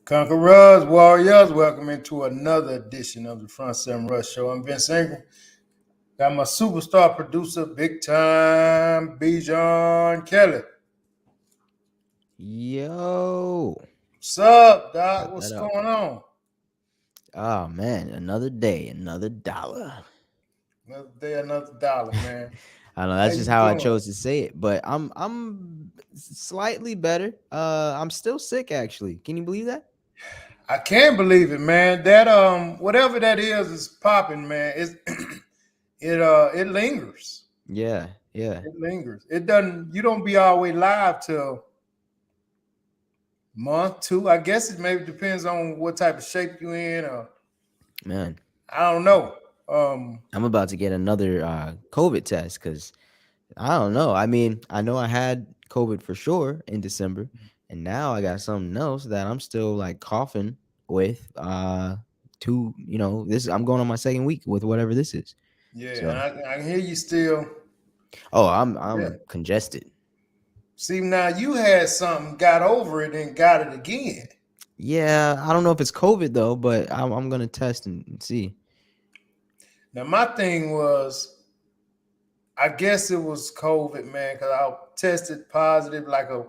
Conquerors, warriors, welcome into another edition of the Front Seven Rush Show. I'm Vince Ingram. Got my superstar producer, big time Bijan Kelly. Yo, What's up, Doc? cut What's that up. going on? Oh man, another day, another dollar. Another day, another dollar, man. I don't know, How that's just you how I doing? chose to say it, but I'm slightly better. I'm still sick actually. Can you believe that? I can't believe it, man. That whatever that is popping, man. It lingers. Yeah, yeah. It lingers. It doesn't. You don't be always live till month, two. I guess it maybe depends on what type of shape you in, or Man, I don't know. Um, I'm about to get another COVID test because I don't know. I mean, I know I had COVID for sure in December, and now I got something else that I'm still like coughing with. This I'm going on my second week with whatever this is. yeah, and So, I hear you still. oh, Yeah. I'm congested. See, now you had something, got over it, and got it again. Yeah, I don't know if it's COVID though, but I'm gonna test and see. Now my thing was, I guess it was COVID, man, because I tested positive like a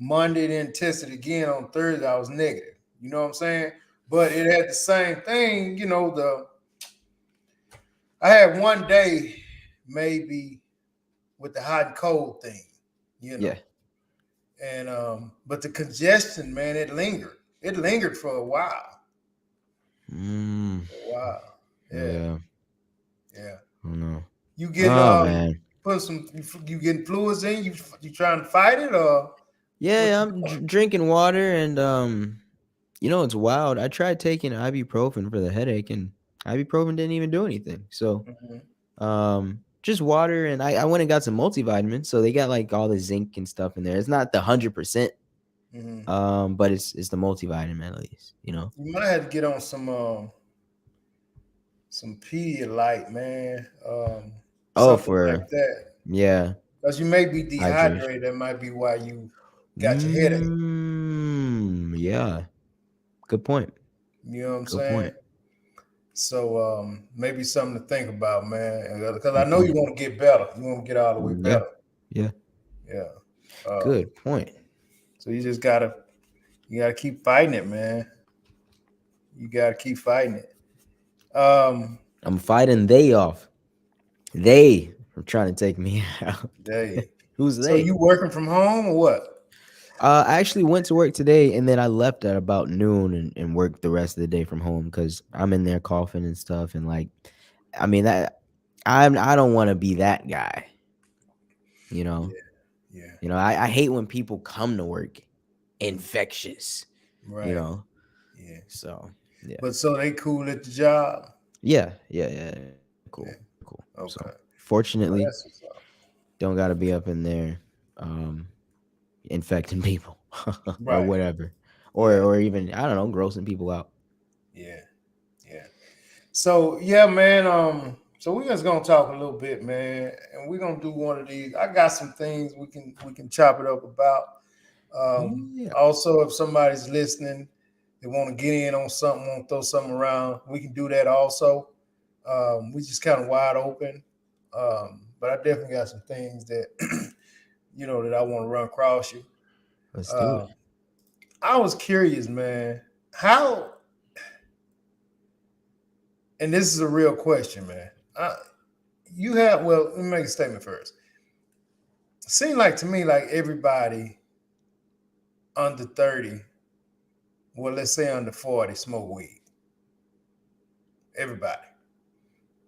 Monday, then tested again on Thursday. I was negative. You know what I'm saying? But it had the same thing. I had one day maybe with the hot and cold thing. You know. Yeah. But the congestion, man, it lingered. It lingered for a while. Mm, For a while. Yeah, yeah. yeah. I don't know. You getting Oh man. put some you getting fluids in? You trying to fight it or what Yeah, you I'm doing? drinking water and it's wild. I tried taking ibuprofen for the headache and ibuprofen didn't even do anything. So, Mhm, just water and I went and got some multivitamins. So they got like all the zinc and stuff in there. It's not the 100%, mhm. but it's the multivitamin at least. You might have to get on some Pedialyte, man. Oh, Something for like that. yeah, Because you may be hydration. dehydrated. That might be why you got your headache. Yeah. Good point. You know what I'm Good saying? point. So maybe something to think about, man. Because I Good know you point. want to get better. You want to get all the way Yeah. better. Yeah. Yeah. Um, Good point. so you gotta keep fighting it, man. You gotta keep fighting it. Um, I'm fighting they off. They are trying to take me out. they. Who's So they? you working from home or what? I actually went to work today and then I left at about noon and worked the rest of the day from home because I'm in there coughing and stuff and like, I mean that I don't want to be that guy. You know. Yeah, yeah, I hate when people come to work infectious. You right. know. Yeah. So yeah, But so they cool at the job. yeah. Cool, Yeah. cool. So Okay. Well, fortunately, that's what's up. don't got to be up in there, infecting people or Right. whatever, Yeah. or even I don't know, grossing people out. Yeah. Yeah. So yeah, man. So we're just gonna talk a little bit, man, and we're gonna do one of these. I got some things we can chop it up about. Yeah, Also, if somebody's listening, they want to get in on something, want to throw something around, we can do that also. We just kind of wide open. But I definitely got some things that that I want to run across you. let's do it. Um, I was curious, man, how, and this is a real question, man. Let me make a statement first. It seemed like to me like everybody under 30, well, let's say under 40, smoke weed. Everybody.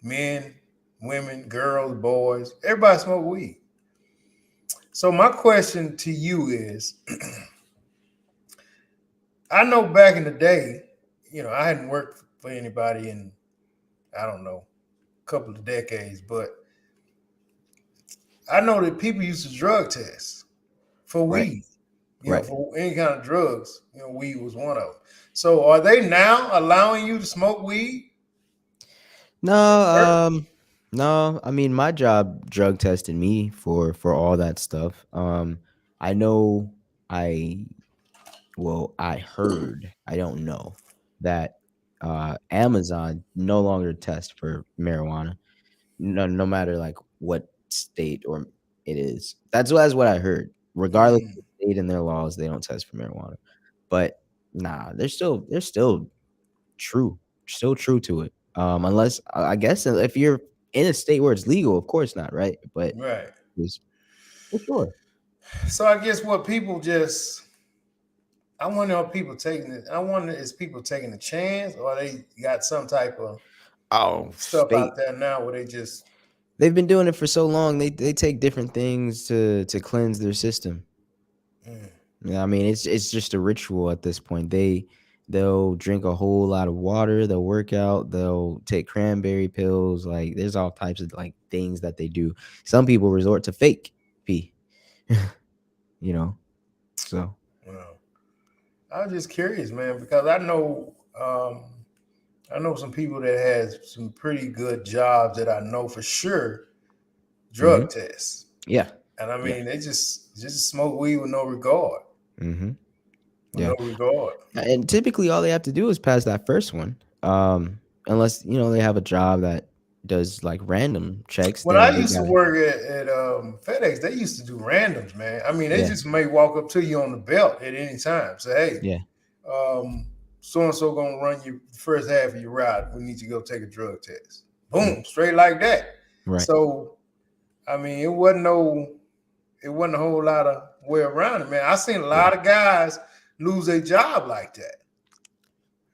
Men, women, girls, boys, everybody smoke weed. So my question to you is, I know back in the day, I hadn't worked for anybody in, I don't know, a couple of decades, but I know that people used to drug test for Right, weed, right. for any kind of drugs. Weed was one of them. So are they now allowing you to smoke weed No, at work? no. I mean, my job drug tested me for all that stuff. I know I Well, I heard, I don't know, that Amazon no longer tests for marijuana, no matter like what state or it is. That's what I heard. Regardless of Mm, the state and their laws, they don't test for marijuana. But nah, they're still true, still true to it. Unless I guess if you're in a state where it's legal, of course not, right? But right. it's for sure. So I guess what people just, I wonder are people taking it. I wonder is people taking a chance or they got some type of Oh, stuff they out there now where they just. they've been doing it for so long. They take different things to cleanse their system. Mm, Yeah, I mean, it's just a ritual at this point. They'll drink a whole lot of water, they'll work out, they'll take cranberry pills, like there's all types of like things that they do. Some people resort to fake pee, you know. So, well, I was just curious, man, because I know some people that has some pretty good jobs that I know for sure mhm. drug tests, Yeah. and I Yeah. mean they just smoke weed with no regard, Mhm. with Yeah. no regard. And typically all they have to do is pass that first one. Unless, they have a job that does like random checks, When I then they used to got to. work at FedEx, they used to do randoms, man. I mean, they Yeah. just may walk up to you on the belt at any time, say, Yeah. "Hey, so and so gonna run you the first half of your ride. We need you to go take a drug test." Mm, Boom, straight like that. right. So, I mean, it wasn't a whole lot of way around it, man. I seen a Yeah. lot of guys lose their job like that.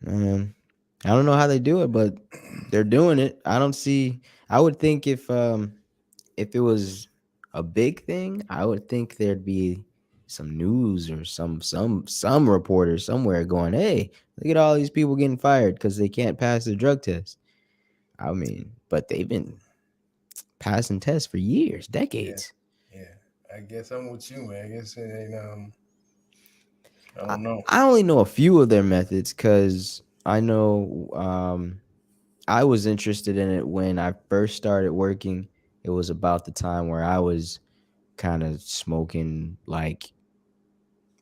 Um, I don't know how they do it, but they're doing it. I don't see. I would think if it was a big thing, I would think there'd be some news or some reporter somewhere going, "Hey, look at all these people getting fired because they can't pass the drug test." I mean, but they've been passing tests for years, Yeah, decades. yeah. I guess I'm with you, man. I guess it ain't I I, don't know. I only know a few of their methods because I know I was interested in it when I first started working. It was about the time where I was kind of smoking, like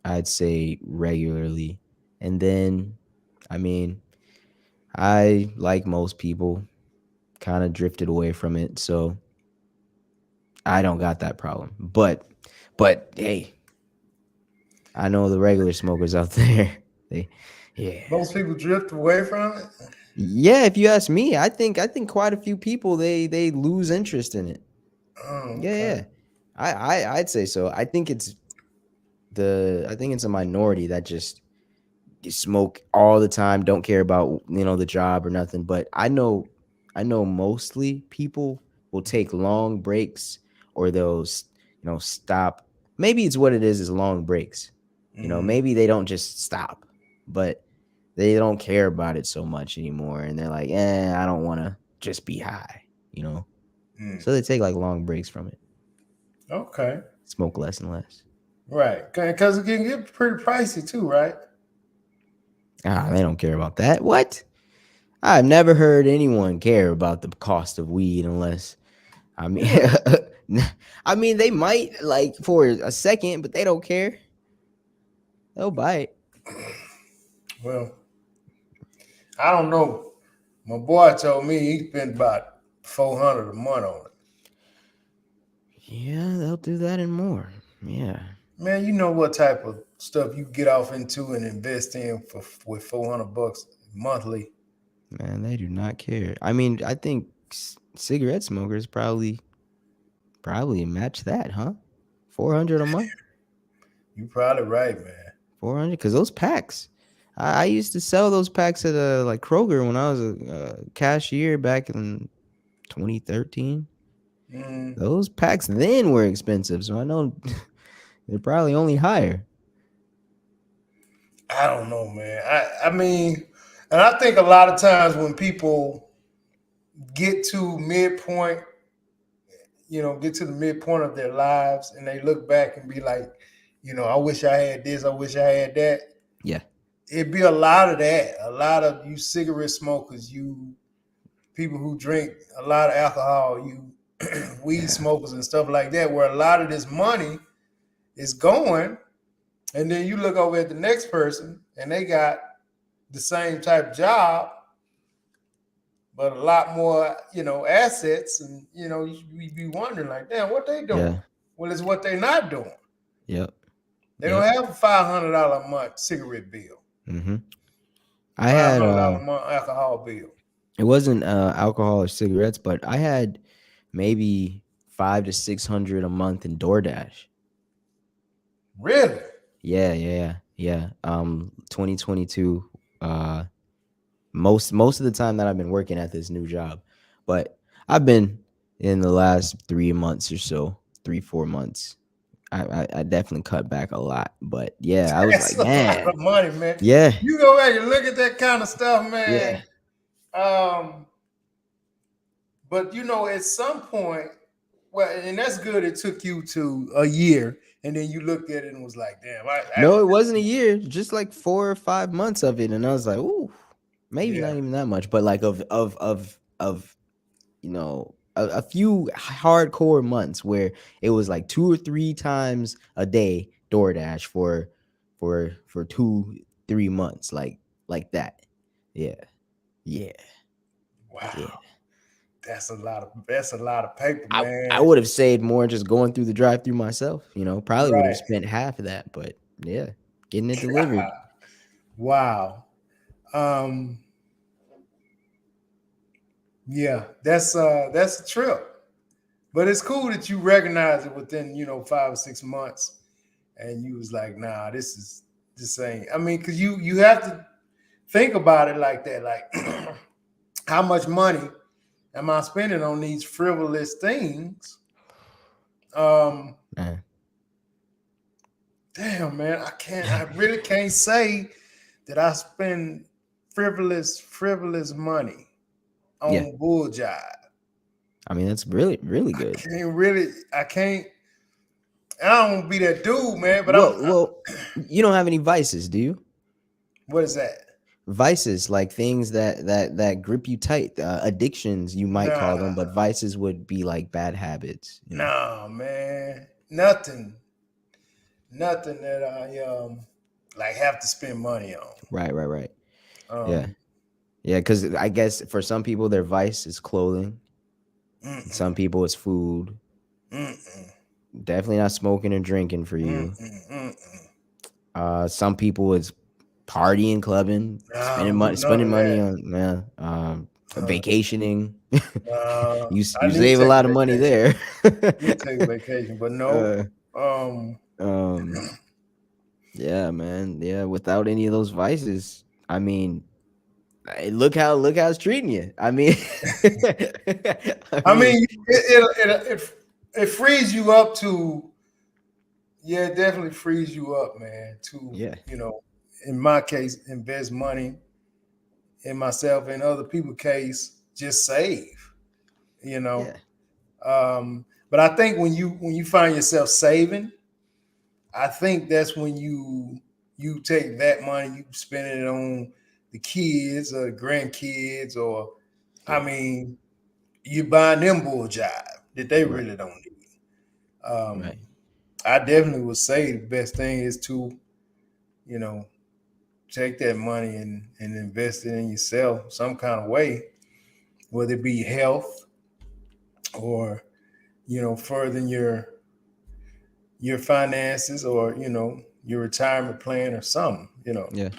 I'd say regularly. And then, I mean, I, like most people, kind of drifted away from it. So I don't got that problem. But hey, I know the regular smokers out there. They, yeah. Most people drift away from it. Yeah, if you ask me, I think quite a few people they lose interest in it. Oh, Yeah, okay. yeah. I'd say so. I think it's a minority that just smoke all the time, don't care about the job or nothing. But I know mostly people will take long breaks or they'll stop. Maybe it's what it is long breaks. Mm-hmm. Maybe they don't just stop, but they don't care about it so much anymore, and they're like, I don't want to just be high, you know. Mm. So they take like long breaks from it, Okay. smoke less and less. Right. Because it can get pretty pricey too, right? They don't care about that. What? I've never heard anyone care about the cost of weed unless, I mean, Yeah. I mean they might like for a second, but they don't care. They'll buy it. Well, I don't know. My boy told me he spent about 400 a month on it. Yeah, they'll do that and more. Yeah, Man, you know what type of stuff you get off into and invest in for with 400 bucks monthly. man, they do not care. I mean, I think cigarette smokers probably match that, huh? 400 a month, You probably right, man. 400, because those packs. I used to sell those packs at like Kroger when I was a cashier back in 2013. Mm, Those packs then were expensive, so I know they're probably only higher. I don't know, man. I mean, and I think a lot of times when people get to midpoint, get to the midpoint of their lives and they look back and be like, I wish I had this, I wish I had that. Yeah, It'd be a lot of that. A lot of you cigarette smokers, you people who drink a lot of alcohol, you weed yeah, smokers and stuff like that, where a lot of this money is going. And then you look over at the next person and they got the same type of job, but a lot more, assets. And, you be wondering, like, damn, what they doing? Yeah. Well, it's what they not doing. Yep. They don't have a $500 a month cigarette bill, Mm-hmm. I had $500 a month alcohol bill. it wasn't alcohol or cigarettes, but I had maybe 500 to 600 a month in DoorDash. Really? Yeah. 2022. Most of the time that I've been working at this new job, but I've been in the last 3 months or so, 4 months. I definitely cut back a lot, but yeah, I was That's like, a lot man, of money, man. yeah, You go back and look at that kind of stuff, man. But at some point, well, and that's good. It took you to a year, and then you looked at it and was like, "Damn, no, it wasn't a year, just like 4 or 5 months of it, and I was like, ooh, maybe Yeah. not even that much, but like of a few hardcore months where it was like 2 or 3 times a day DoorDash for 2-3 months, like that. Yeah. Wow, Yeah. that's a lot of paper, I man. would have saved more just going through the drive-through myself, probably would have Right. spent half of that, but yeah, getting it delivered. Wow. Yeah, that's a trip. But it's cool that you recognize it within 5 or 6 months, and you was like, nah, this ain't. I mean, because you have to think about it like that, like how much money am I spending on these frivolous things? Man. Damn, man, I really can't say that I spend frivolous money on bull jive. I mean, that's really, really good. I can't. I don't want to be that dude, man. But well, you don't have any vices, do you? What is that? Vices, like things that grip you tight, addictions you might call them, but vices would be like bad habits. No, man, nothing that I like have to spend money on. Right. Yeah, because I guess for some people their vice is clothing. Some people it's food. Definitely not smoking and drinking for you. Some people it's partying, clubbing, spending money on vacationing. You save a lot of money there. You take a vacation, but no. Yeah, man. Yeah, without any of those vices, I mean, look how it's treating you. I mean, it frees you up to. Yeah, it definitely frees you up, man. To in my case, invest money in myself. In other people's case, just save. But I think when you find yourself saving, I think that's when you take that money, you spend it on the kids or the grandkids, or I mean, you buying them bull jive that they really don't need. I definitely would say the best thing is to, take that money and invest it in yourself some kind of way, whether it be health or, furthering your finances or, your retirement plan or something, Yeah.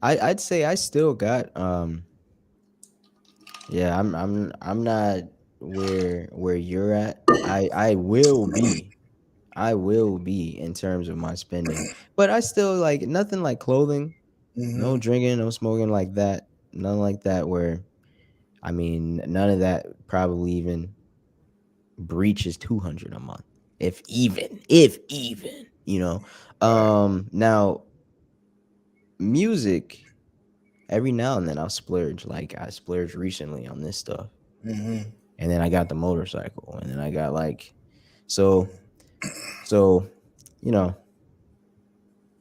I'd say I still got yeah, I'm not where you're at. I will be in terms of my spending. But I still like nothing like clothing, no drinking, no smoking like that. None like that where I mean, none of that probably even breaches 200 a month. If even, now music, every now and then I'll splurge. Like I splurged recently on this stuff. And then I got the motorcycle, and then I got like so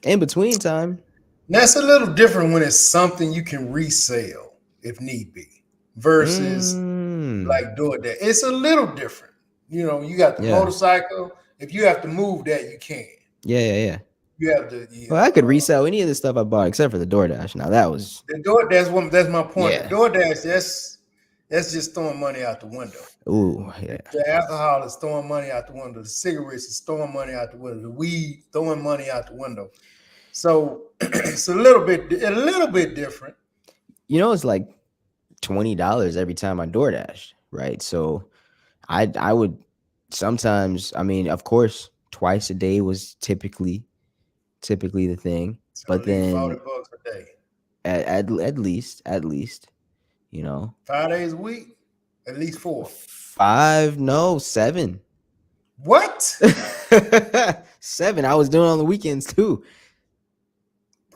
in between time. That's a little different when it's something you can resell if need be versus like DoorDash. It's a little different. You got the motorcycle. If you have to move that, you can. Yeah. You have to. Yeah. Well, I could resell any of the stuff I bought except for the DoorDash. Now that was The door. That's my point. Yeah. The DoorDash. That's just throwing money out the window. yeah. The alcohol is throwing money out the window. The cigarettes is throwing money out the window. The weed throwing money out the window. So it's a little bit different. It's like $20 every time I DoorDash, right? So I would sometimes, I mean, of course, twice a day was typically the thing, So but at least then $40 a day. at least 5 days a week, at least 4. 5, no, 7. What, 7. I was doing on the weekends too.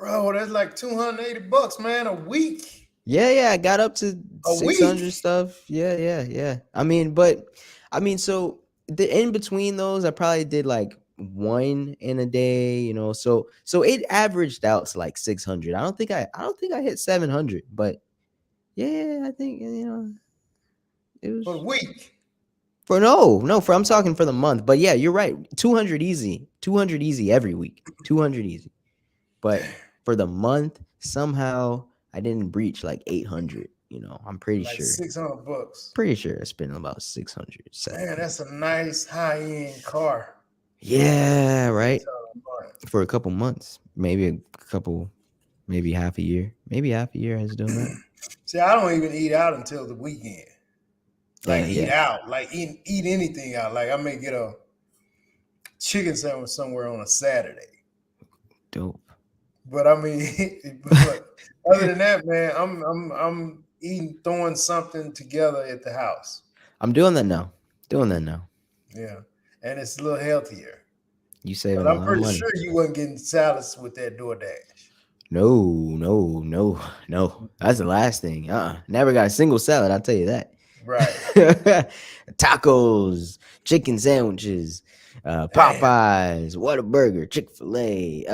bro? That's like $280, man, a week. Yeah, I got up to A 600 week? stuff. Yeah. So the in between those, I probably did like one in a day, So it averaged out to like 600. I don't think I hit 700, but yeah, I think it was For a week. I'm talking for the month. But yeah, you're right. 200 easy. 200 easy every week. 200 easy. But for the month, somehow I didn't breach like 800. I'm pretty Like sure. $600. Pretty sure I spent about 600. Man, that's a nice high-end car. Yeah, right. $600. For a couple months, maybe half a year. Maybe half a year I was doing that. See, I don't even eat out until the weekend. Like Yeah. eat out, like eat anything out. Like I may get a chicken sandwich somewhere on a Saturday. Dope. But I mean, other than that, man, I'm eating, throwing something together at the house. I'm doing that now. Yeah, and it's a little healthier. You saving But a I'm lot of pretty money. sure you wasn't getting salads with that DoorDash. No. That's the last thing. Never got a single salad, I'll tell you that. Right. Tacos, chicken sandwiches, Popeyes, Whataburger, Chick-fil-A.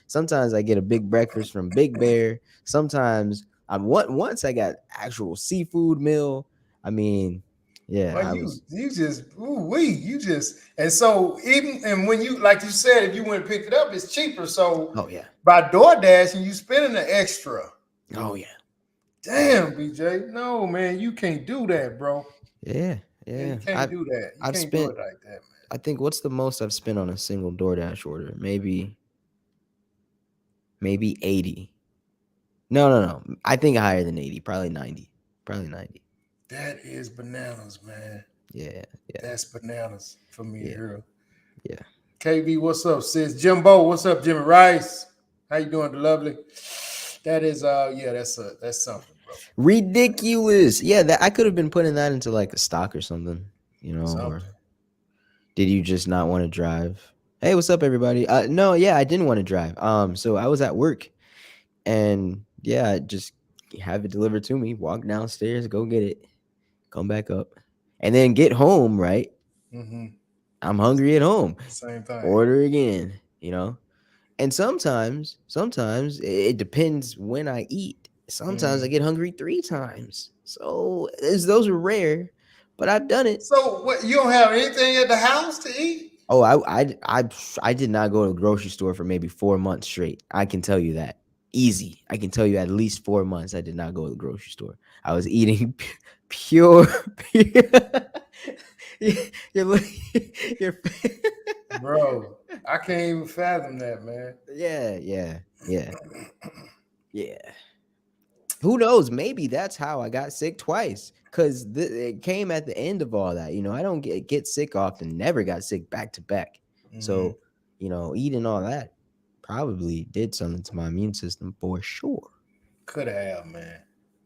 Sometimes I get a big breakfast from Big Bear. Sometimes once I got actual seafood meal. I mean, yeah. Well, you just and so and when you, like you said, if you went and picked it up, it's cheaper. So yeah. By DoorDash and you spending the extra. Oh yeah. Damn, BJ. No, man, you can't do that, bro. Yeah. You can't do that. You can't do it like that, man. I think what's the most I've spent on a single DoorDash order? Maybe 80. No. I think higher than 80. Probably 90. That is bananas, man. Yeah. That's bananas for me, girl. Yeah. KB, what's up, sis? Jimbo, what's up, Jimmy Rice? How you doing, lovely? That is that's something, bro. Ridiculous. Yeah, that I could have been putting that into like a stock or something, or did you just not want to drive? Hey, what's up, everybody? No, yeah, I didn't want to drive. So I was at work, and yeah, just have it delivered to me. Walk downstairs, go get it, come back up, and then get home. Right? Mm-hmm. I'm hungry at home. Same thing. Order again. And sometimes it depends when I eat. Sometimes I get hungry 3 times. So those are rare, but I've done it. So what? You don't have anything at the house to eat? Oh, I did not go to the grocery store for maybe 4 months straight. I can tell you that. Easy. I can tell you at least 4 months I did not go to the grocery store. I was eating pure you're Bro, I can't even fathom that, man. Yeah. Who knows? Maybe that's how I got sick twice, because it came at the end of all that. I don't get sick often. Never got sick back to back. So, eating all that probably did something to my immune system for sure. Could have, man.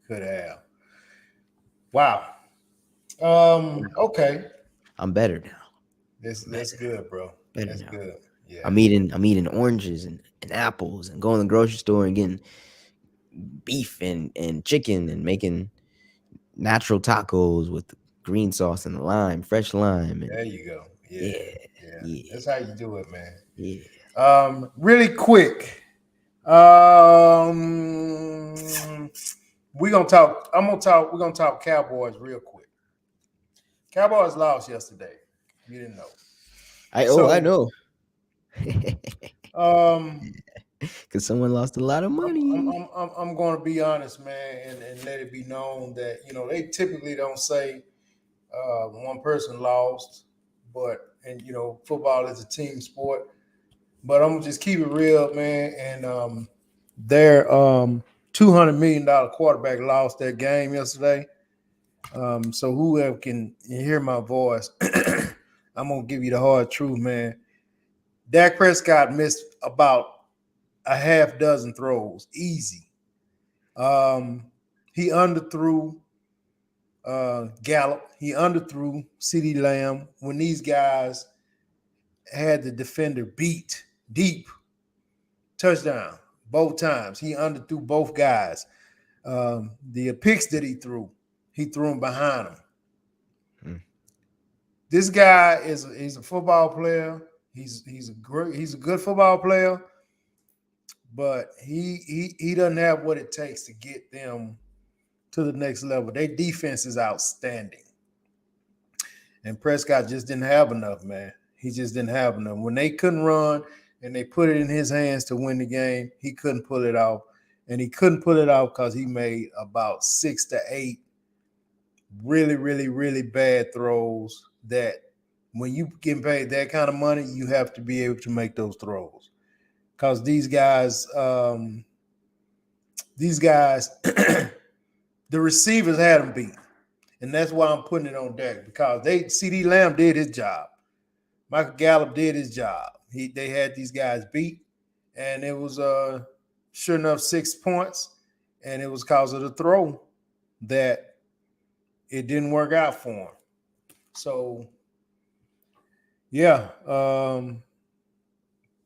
Could have. Wow. Okay. I'm better now. That's good, bro. That's good. Yeah. I'm eating oranges and apples and going to the grocery store and getting beef and chicken and making natural tacos with green sauce and lime, fresh lime. There you go. Yeah. That's how you do it, man. Yeah. Really quick. We're gonna talk Cowboys real quick. Cowboys lost yesterday. You didn't know. I know. Um, Because someone lost a lot of money. I'm going to be honest, man, and let it be known that they typically don't say one person lost, but and football is a team sport. But I'm gonna just keep it real, man. And their $200 million quarterback lost that game yesterday. So whoever can hear my voice, I'm gonna give you the hard truth, man. Dak Prescott missed about a half dozen throws, easy. He underthrew Gallup. He underthrew CeeDee Lamb when these guys had the defender beat deep. Touchdown both times. He underthrew both guys. The picks that he threw them behind him. This guy he's a football player. He's a good football player, but he doesn't have what it takes to get them to the next level. Their defense is outstanding. And Prescott just didn't have enough, man. He just didn't have enough. When they couldn't run and they put it in his hands to win the game, he couldn't pull it off. And he couldn't pull it off because he made about 6 to 8 really, really, really bad throws that when you get paid that kind of money, you have to be able to make those throws. Because these guys, the receivers had them beat. And that's why I'm putting it on Dak, because CeeDee Lamb did his job. Michael Gallup did his job. They had these guys beat, and it was sure enough 6 points, and it was because of the throw that it didn't work out for him. So, yeah,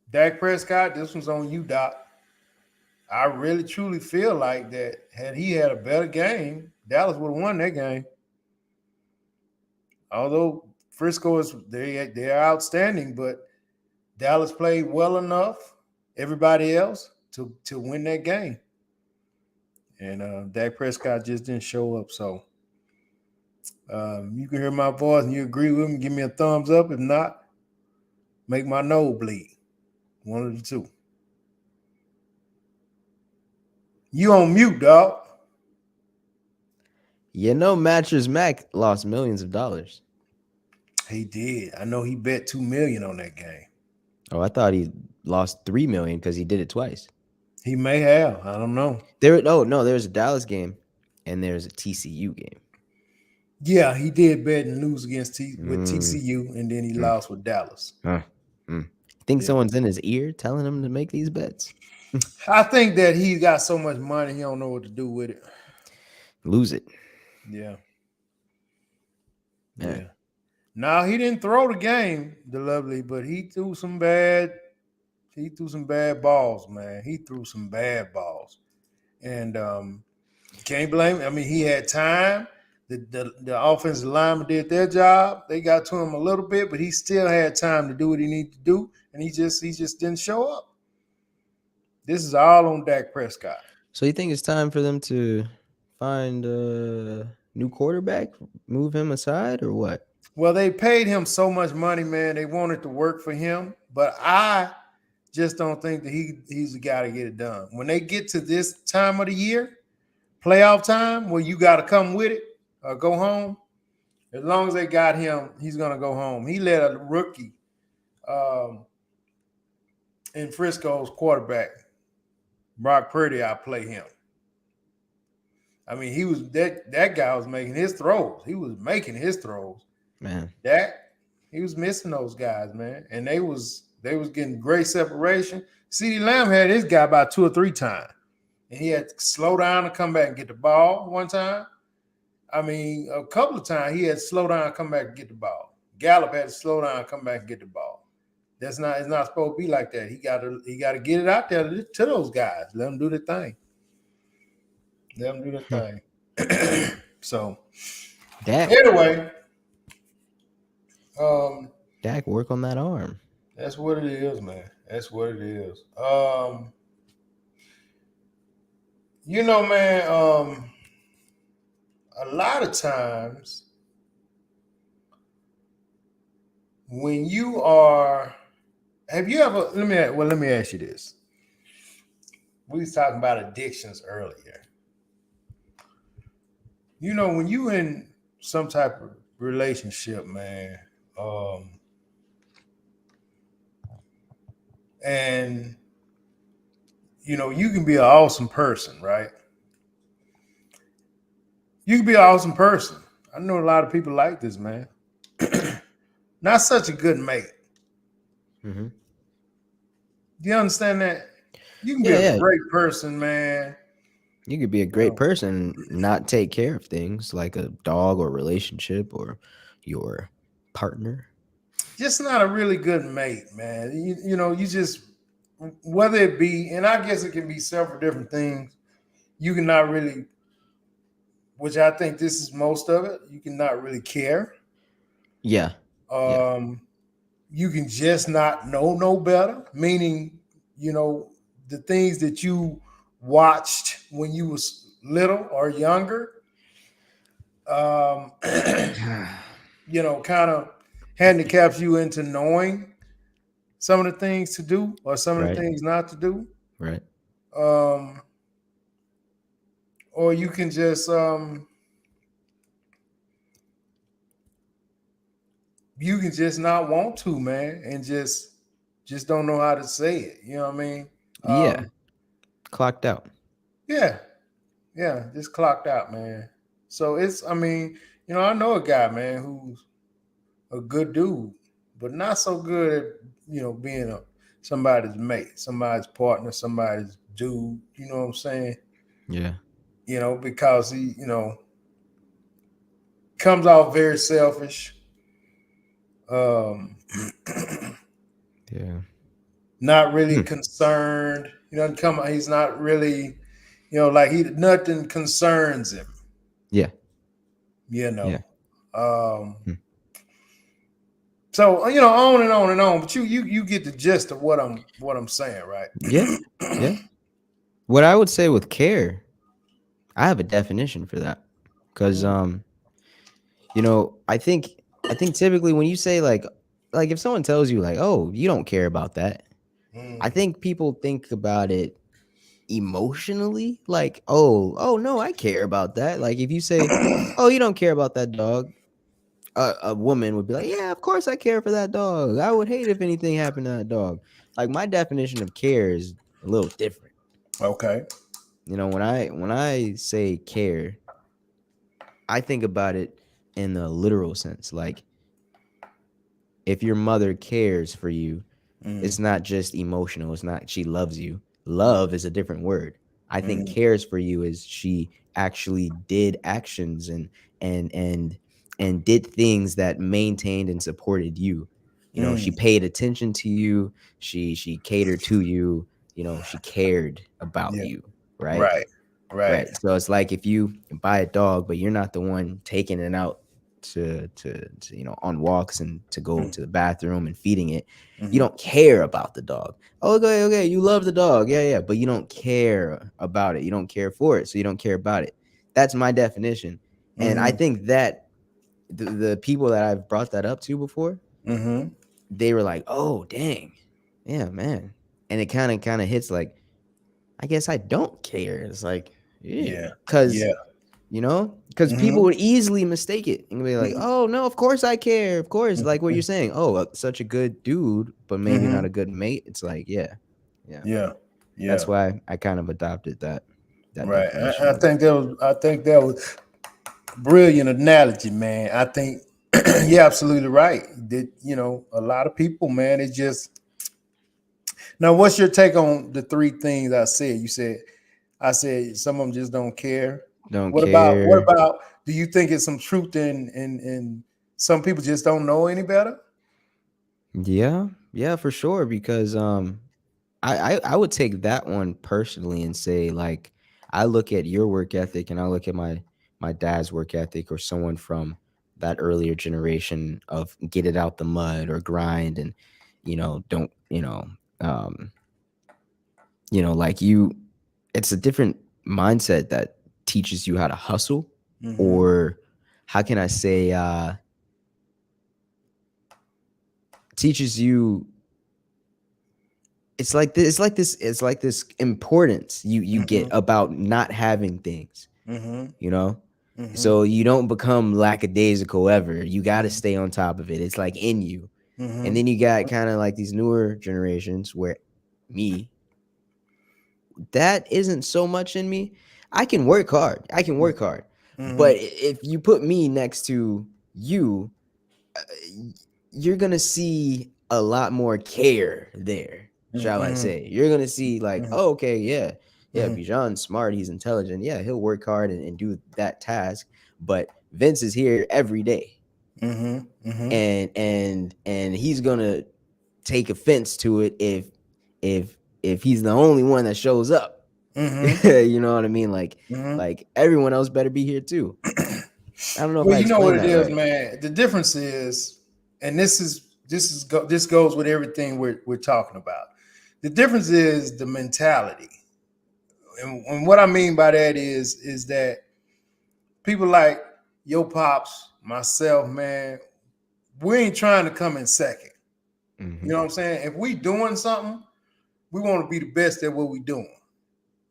Dak Prescott, this one's on you, Doc. I really truly feel like that had he had a better game, Dallas would have won that game. Although Frisco they're outstanding, but Dallas played well enough, everybody else, to win that game. And Dak Prescott just didn't show up. So you can hear my voice and you agree with me, give me a thumbs up. If not, make my nose bleed. One of the two. You on mute, dog. Mattress Mac lost millions of dollars. He did. I know he bet $2 million on that game. Oh, I thought he lost $3 million because he did it twice. He may have. I don't know. There's a Dallas game and there's a TCU game. Yeah, he did bet and lose against with TCU, and then he lost with Dallas. Think someone's in his ear telling him to make these bets? I think that he got so much money, he don't know what to do with it. Lose it. Yeah. Now, he didn't throw the game, the lovely, but he threw some bad balls, man. He threw some bad balls. And can't blame him. I mean, he had time. The offensive lineman did their job. They got to him a little bit, but he still had time to do what he needed to do, and he just didn't show up. This is all on Dak Prescott. So you think it's time for them to find a new quarterback, move him aside, or what? Well, they paid him so much money, man. They wanted to work for him, but I just don't think that he's the guy to get it done. When they get to this time of the year, playoff time, where you got to come with it or go home, as long as they got him, he's going to go home. He let a rookie in Frisco's quarterback, Brock Purdy, outplay him. I mean, he was that guy was making his throws. He was making his throws. Man. He was missing those guys, man. And they was getting great separation. CeeDee Lamb had his guy about 2 or 3 times. And he had to slow down and come back and get the ball one time. I mean, a couple of times he had to slow down and come back and get the ball. Gallup had to slow down and come back and get the ball. It's not supposed to be like that. He got to get it out there to those guys. Let them do their thing. So anyway, Dak, work on that arm. That's what it is, man. That's what it is. Man, a lot of times when you are Have you ever? Let me ask you this. We was talking about addictions earlier. You know, when you in some type of relationship, man, um, and you know, you can be an awesome person, right? You can be an awesome person. I know a lot of people like this, man. Not such a good mate. Hmm. Do you understand that? You can be Yeah, a yeah. great person, man. You could be a You great know, person, not take care of things like a dog or relationship or your partner. just not a really good mate, man. You know, you just whether it be, and I guess it can be several different things. You cannot really, which I think this is most of it. You cannot really care. Yeah, yeah, Um, you can just not know no better. Meaning, you know, the things that you watched when you was little or younger. Um, you know, kind of handicaps you into knowing some of the things to do or some of the right, things not to do. right. Um, or you can just you can just not want to, man, and just don't know how to say it. You know what I mean? Yeah, Um, clocked out. yeah, yeah, just clocked out, man. So it's, I mean, you know, I know a guy, man, who's a good dude, but not so good at, you know, being somebody's mate, somebody's partner, somebody's dude. You know what I'm saying? Yeah, You know, because he, you know, comes off very selfish. Um, yeah. not really Hmm. concerned. He doesn't come. He's not really, you know, like he nothing concerns him. Yeah, You yeah. know. Um, Hmm. so you know, on and on and on. But you get the gist of what I'm saying, right? Yeah, yeah. What I would say with care, I have a definition for that. Cause Mm, I think typically when you say like if someone tells you like, "Oh, you don't care about that." I mm, think people think about it emotionally, like, "Oh, no, I care about that." Like if you say, "Oh, you don't care about that dog," a woman would be like, "Yeah, of course I care for that dog. I would hate if anything happened to that dog." Like my definition of care is a little different. okay. When I say care, I think about it in the literal sense. Like if your mother cares for you, Mm, it's not just emotional. It's not she loves you. Love is a different word. I think mm, cares for you is she actually did actions and and and did things that maintained and supported you. She mm. paid attention to you. She catered to you. She cared about Yeah. you, right? Right. Right. Right. So it's like if you buy a dog, but you're not the one taking it out to on walks and to go Mm, to the bathroom and feeding it, you mm, don't care about the dog. Okay, okay, you love the dog. Yeah, yeah, but you don't care about it. You don't care for it, so you don't care about it. That's my definition. And I mm, think that the people that I've brought that up to before, mm. they were like, "Oh, dang. Yeah, man." And it kind of hits like, I guess I don't care. It's like, yeah, Yeah. because Yeah. because people Mm-hmm. would easily mistake it and be like, "Oh no, of course I care, of course." Like what you're saying. Oh, such a good dude, but maybe not Mm-hmm. a good mate. It's like, yeah, yeah. Yeah. That's Yeah. why I kind of adopted that Right. definition I of it. think that was brilliant analogy, man. I think you're absolutely right. That, you know, a lot of people, man, it just now. What's your take on the three things I said? I said some of them just don't care. Don't What care. about? Do you think it's some truth in some people just don't know any better? Yeah, yeah, for sure. Because I would take that one personally and say like I look at your work ethic and I look at my dad's work ethic or someone from that earlier generation of get it out the mud or grind and don't um like it's a different mindset that teaches you how to hustle Mm-hmm. or how can I say teaches you it's like this. It's like this importance you get about not having things. Mm-hmm. You know, Mm-hmm. so you don't become lackadaisical ever. You got to stay on top of it. It's like in you. Mm-hmm. And then you got kind of like these newer generations where me, that isn't so much in me. I can work hard. Mm-hmm. But if you put me next to you, you're going to see a lot more care there, shall I say. You're going to see like, Mhm. oh, okay, yeah. Yeah, Mhm. Bijan's smart, he's intelligent. Yeah, he'll work hard and do that task. But Vince is here every day. Mm-hmm. Mm-hmm. And he's gonna take offense to it if he's the only one that shows up. Mm-hmm. You know what I mean? Mm-hmm. Like everyone else better be here too. I don't know if Well, I you know what explained it that is, right. man. The difference is, and this goes with everything we're talking about. The difference is the mentality, and what I mean by that is that people like your pops, myself, man, we ain't trying to come in second. Mm-hmm. You know what I'm saying? If we doing something, we want to be the best at what we doing.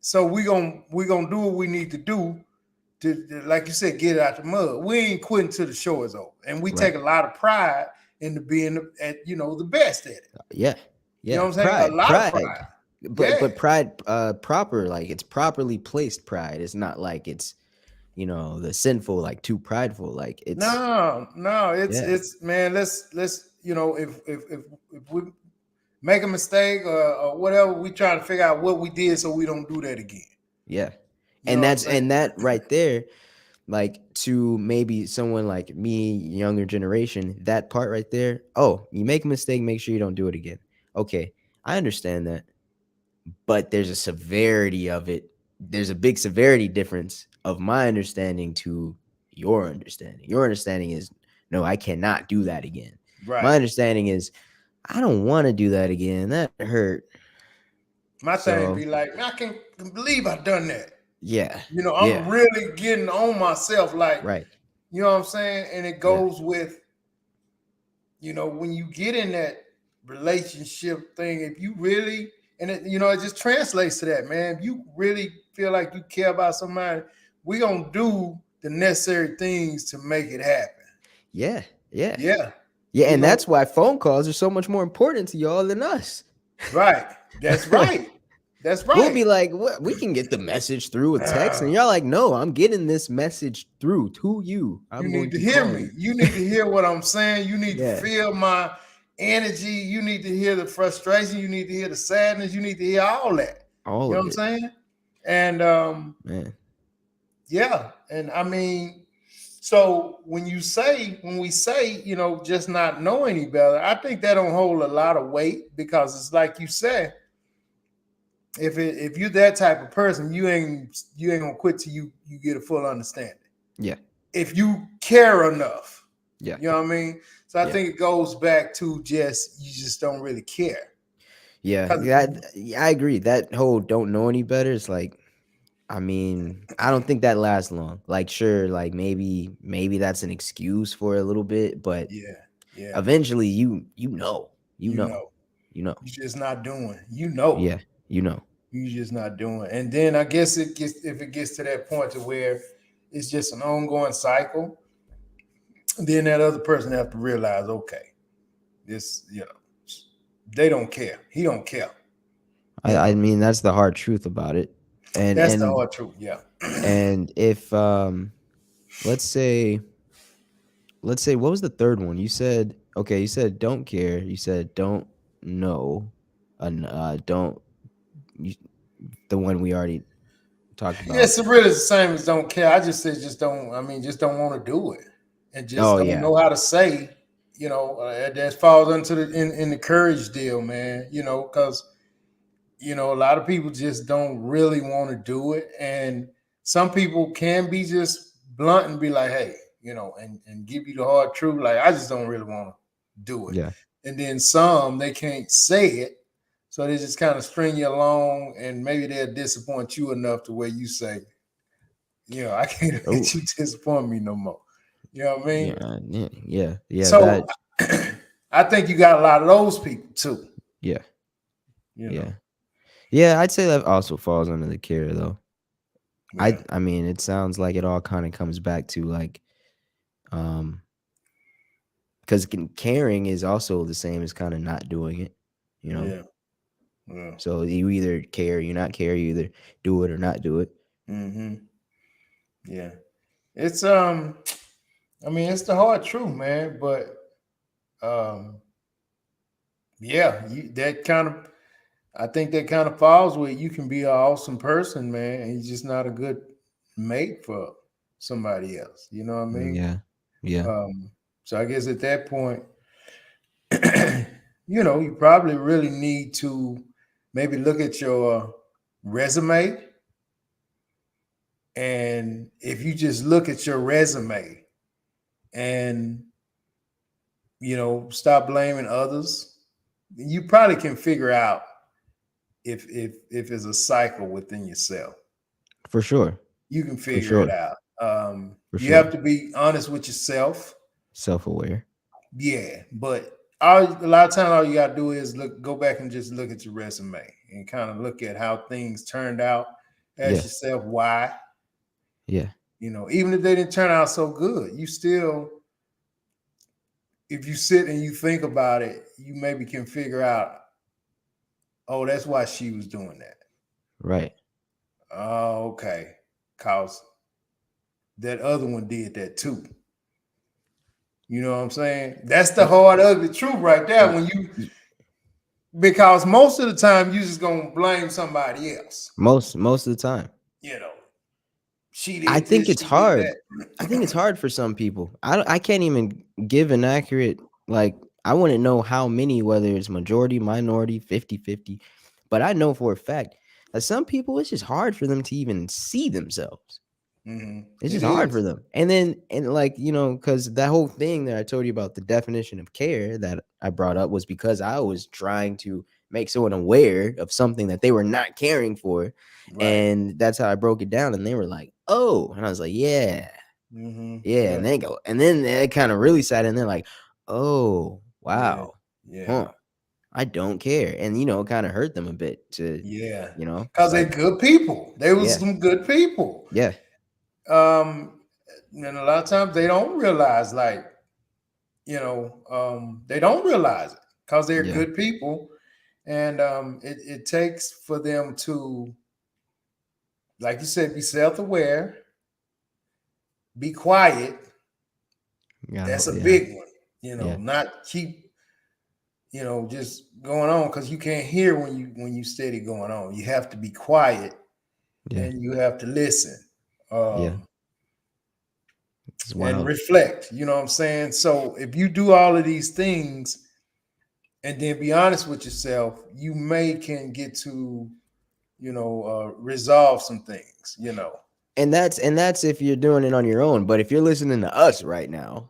So we gonna do what we need to do to, like you said, get it out the mud. We ain't quitting till the show is over, and we take a lot of pride into being the best at it. Yeah. You know Yeah. what I'm saying? A lot of pride. But Yeah. pride proper, like it's properly placed pride. It's not like it's the sinful, like too prideful. Like it's No, it's man. Let's if we make a mistake or whatever, we try to figure out what we did so we don't do that again. Yeah. You know what I'm saying? And that right there, like to maybe someone like me, younger generation, that part right there. Oh, you make a mistake, make sure you don't do it again. Okay, I understand that, but there's a severity of it. There's a big severity difference of my understanding to your understanding. Your understanding is no, I cannot do that again. Right. My understanding is I don't want to do that again. That hurt. My thing be like, I can't believe I done that. Yeah. I'm really getting on myself, like, right. You know what I'm saying? And it goes with, when you get in that relationship thing, if you really, and it just translates to that, man. If you really feel like you care about somebody, we gonna do the necessary things to make it happen. Yeah. Yeah. Yeah. Yeah. And that's why phone calls are so much more important to y'all than us. Right. That's right. That's right. We'll be like, what? We can get the message through a text, and y'all like, no, I'm getting this message through to you. You need to hear me. You need to hear what I'm saying. You need to feel my energy. You need to hear the frustration. You need to hear the sadness. You need to hear all that. All you know of what I'm saying? And man. Yeah. And I mean, so when we say, just not know any better, I think that don't hold a lot of weight, because it's like you said, if you're that type of person, you ain't gonna quit till you get a full understanding. Yeah. If you care enough. Yeah. You know what I mean? So I think it goes back to you just don't really care. Yeah. I agree. That whole don't know any better is like, I mean, I don't think that lasts long. Like, sure, like maybe that's an excuse for a little bit, but eventually you know. You're just not doing. Yeah, You're just not doing. And then I guess if it gets to that point to where it's just an ongoing cycle, then that other person have to realize, okay, this, they don't care. He don't care. I mean, that's the hard truth about it. And that's the hard truth, yeah. And if let's say what was the third one? You said don't care. You said don't know, and the one we already talked about. Yes, it's really the same as don't care. I just said just don't want to do it, and just don't know how to say. That falls into in the courage deal, man. Because a lot of people just don't really want to do it, and some people can be just blunt and be like, hey, and give you the hard truth, like, I just don't really want to do it. Yeah. And then some, they can't say it, so they just kind of string you along, and maybe they'll disappoint you enough to where you say, I can't let you disappoint me no more. You know what I mean? Yeah. So I think you got a lot of those people too. Yeah. you know. Yeah. Yeah, I'd say that also falls under the care though. I Yeah. I mean, it sounds like it all kind of comes back to like um because caring is also the same as kind of not doing it, you know. Yeah. Yeah. So you either care, you not care, you either do it or not do it. Mm-hmm. Yeah. It's I mean, it's the hard truth, man. But um, yeah, that kind of, I think that kind of falls with, you can be an awesome person, man, and you're just not a good mate for somebody else. You know what I mean? Yeah. Yeah. So I guess at that point, you probably really need to maybe look at your resume. And if you just look at your resume and, stop blaming others, you probably can figure out if it's a cycle within yourself. For sure. You can For figure it sure. out. For You have sure. to be honest with yourself. Self-aware. Yeah, but a lot of times all you gotta do is go back and just look at your resume and kind of look at how things turned out. Ask Yeah. yourself why. Yeah. Even if they didn't turn out so good, you still, if you sit and you think about it, you maybe can figure out, oh, that's why she was doing that. Right. Oh, okay. Cause that other one did that too. You know what I'm saying? That's the Y- hard, ugly truth right there. y- y- Because most of the time you just gonna blame somebody else. most of the time. You know, she I did think this, it's she did hard. I think it's that. hard for some people. I can't even give an accurate, like, I wouldn't know how many, whether it's majority, minority, 50-50. But I know for a fact that some people, it's just hard for them to even see themselves. It's It just hard for is. them. And then, and like, because that whole thing that I told you about, the definition of care that I brought up, was because I was trying to make someone aware of something that they were not caring for. Right. And that's how I broke it down. And they were like, oh, and I was like, yeah, yeah. Yeah. And they go, and then they kind of really sat in there like, oh, Yeah. wow, Yeah. huh, I don't care. And, it kind of hurt them a bit to, Yeah. it's Because they're like, good people. They was yeah, some good people. yeah, Um, and a lot of times they don't realize, like, they don't realize it because they're yeah, good people. And it takes for them to, like you said, be self-aware, be quiet. yeah, That's a yeah, big one. yeah, Not keep, just going on, because you can't hear when you steady going on. You have to be quiet yeah, and you have to listen. yeah. Um, It's and wild. reflect. You know what I'm saying? So if you do all of these things and then be honest with yourself, you can get to, resolve some things. And that's if you're doing it on your own. But if you're listening to us right now,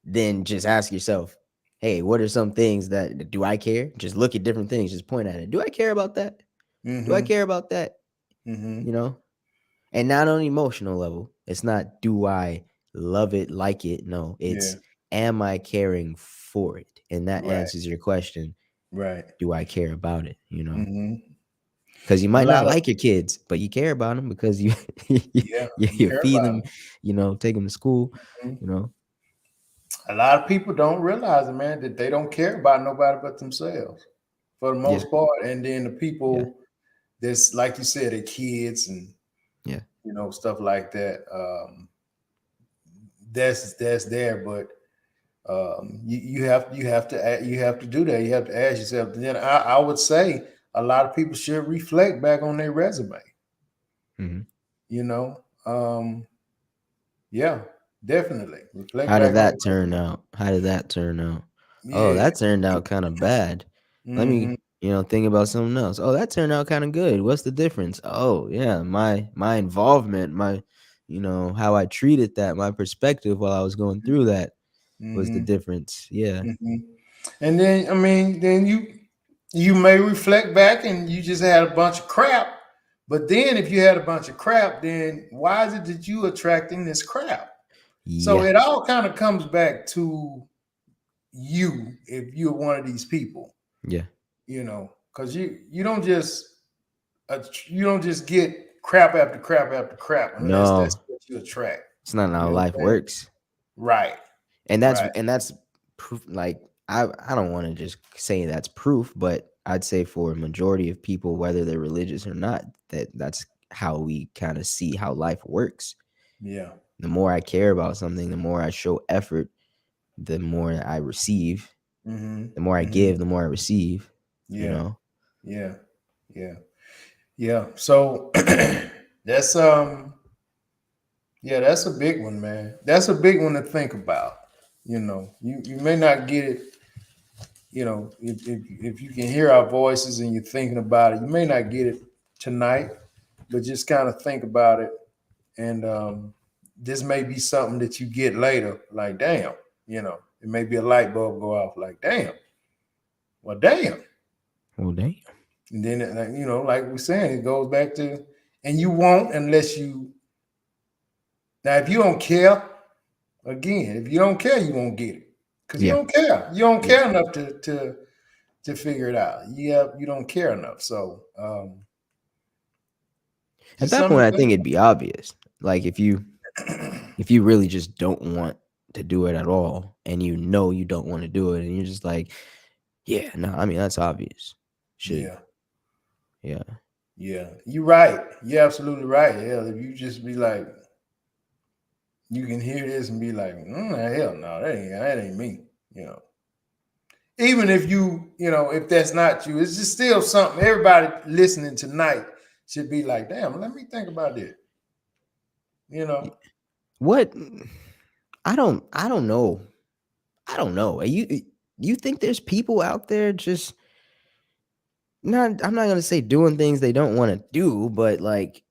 then just ask yourself, hey, what are some things that do I care? Just look at different things, just point at it. Do I care about that? Do I Mm-hmm. care about that? Mm-hmm. You know? And not on an emotional level. It's not, do I love it, like it? No, Yeah. it's, am I caring for it? And that Right. answers your question. Right. Do I care about it? Mm-hmm. Because you A might not lot of, like your kids, but you care about them because you you, yeah, you you care feed about them, take them to school, them. you know. A lot of people don't realize it, man, that they don't care about nobody but themselves for the Yeah, most part. And then the yeah, people that's, like you said, the kids and yeah, stuff like that. That's there, but you have to do that. You have to ask yourself. Then I would say a lot of people should reflect back on their resume. hmm. You know, yeah, definitely reflect How did back on that their turn resume. out? How did that turn out? Oh, Yeah. that turned out kind of bad. Let Mm-hmm. me, think about something else. Oh, that turned out kind of good. What's the difference? Oh, yeah, my involvement, my, how I treated that, my perspective while I was going through that was the Mm-hmm. difference. Yeah, Mm-hmm. And then, I mean, then you may reflect back and you just had a bunch of crap. But then if you had a bunch of crap, then why is it that you attracting this crap? So yeah, it all kind of comes back to you if you're one of these people, yeah, because you don't just get crap after crap after crap unless that's No, what you attract. it's not You how know what life I'm saying? works. Right, And right. that's proof. Like I don't want to just say that's proof, but I'd say for a majority of people, whether they're religious or not, that's how we kind of see how life works. Yeah. The more I care about something, the more I show effort, the more I receive. Mm-hmm. The more I Mm-hmm. give, the more I receive. You Yeah. know. Yeah. Yeah. Yeah. So that's yeah, that's a big one, man. That's a big one to think about. You may not get it, if you can hear our voices and you're thinking about it, you may not get it tonight, but just kind of think about it. And this may be something that you get later, like, damn, it may be a light bulb go off, like, damn, well, damn. Well, damn. And then, like we're saying, it goes back to, and you won't unless now, if you don't care, again, if you don't care, you won't get it. Because you Yeah. don't care. You don't Yeah. care enough to figure it out. You don't care enough. So At just that point, something I to think think it'd be obvious. Like if you really just don't want to do it at all, and you know you don't want to do it, and you're just like, yeah, no, I mean that's obvious. Shit. Yeah, Yeah. yeah. You're right. You're absolutely right. Hell, if you just be like, you can hear this and be like, hell no, that ain't me. Even if if that's not you, it's just still something everybody listening tonight should be like, damn, let me think about this. What? I don't know. I don't know. You think there's people out there just not I'm not gonna say doing things they don't want to do, but like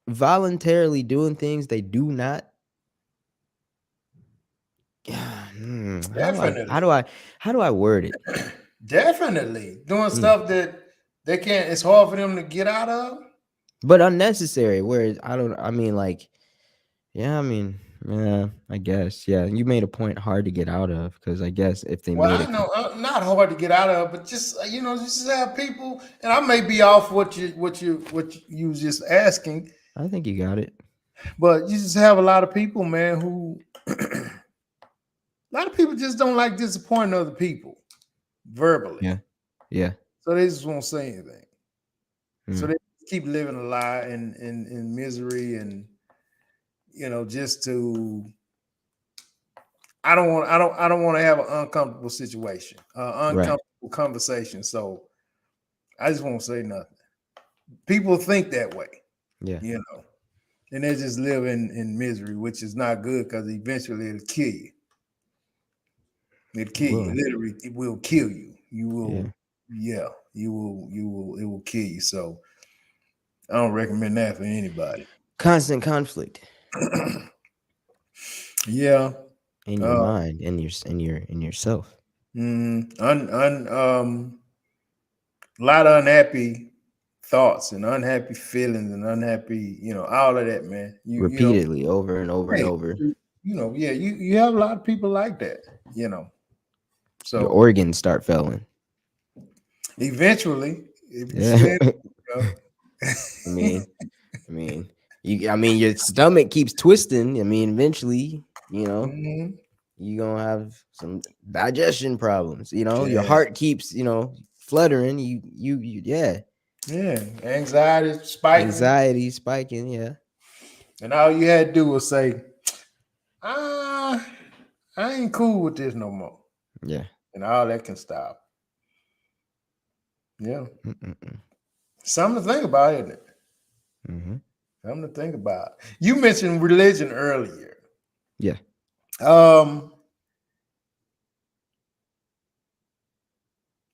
voluntarily doing things they do not. How do I how do Definitely. I how do I word it? Definitely. Doing Mm. stuff that they can't, it's hard for them to get out of. But unnecessary. Whereas I mean like yeah, I mean, yeah, I guess. Yeah, you made a point hard to get out of because I guess if they Well, made I it know not hard to get out of, but just just have people, and I may be off what you was just asking, I think you got it. but you just have a lot of people, man, who a lot of people just don't like disappointing other people verbally, Yeah. Yeah. so they just won't say anything. So Mm. they keep living a lie in misery, and just to I don't want to have an uncomfortable situation, Right. uncomfortable conversation. So I just won't say nothing. People think that way, Yeah. you know, and they just live in misery, which is not good because eventually it'll kill you. It'll kill you. Well, Literally, it will kill you. You yeah. will, yeah, it will kill you. So I don't recommend that for anybody. Constant conflict Yeah. in your Uh, mind, in yourself. a lot of unhappy thoughts and unhappy feelings and unhappy, all of that, man. Repeatedly over and over and Hey, over. yeah, you have a lot of people like that, you know. Your So organs start failing. eventually, if you Yeah. stand, you know, I mean, I mean your stomach keeps twisting. I mean, eventually, mhm, you're gonna have some digestion problems. Your yeah, heart keeps, fluttering. Yeah. yeah, anxiety spiking, Anxiety spiking, yeah. and all you had to do was say, "Ah, I ain't cool with this no more," Yeah. and all that can stop. Yeah, Mm-mm-mm. something to think about, isn't it? Mhm. Something to think about. You mentioned religion earlier. Yeah. Um,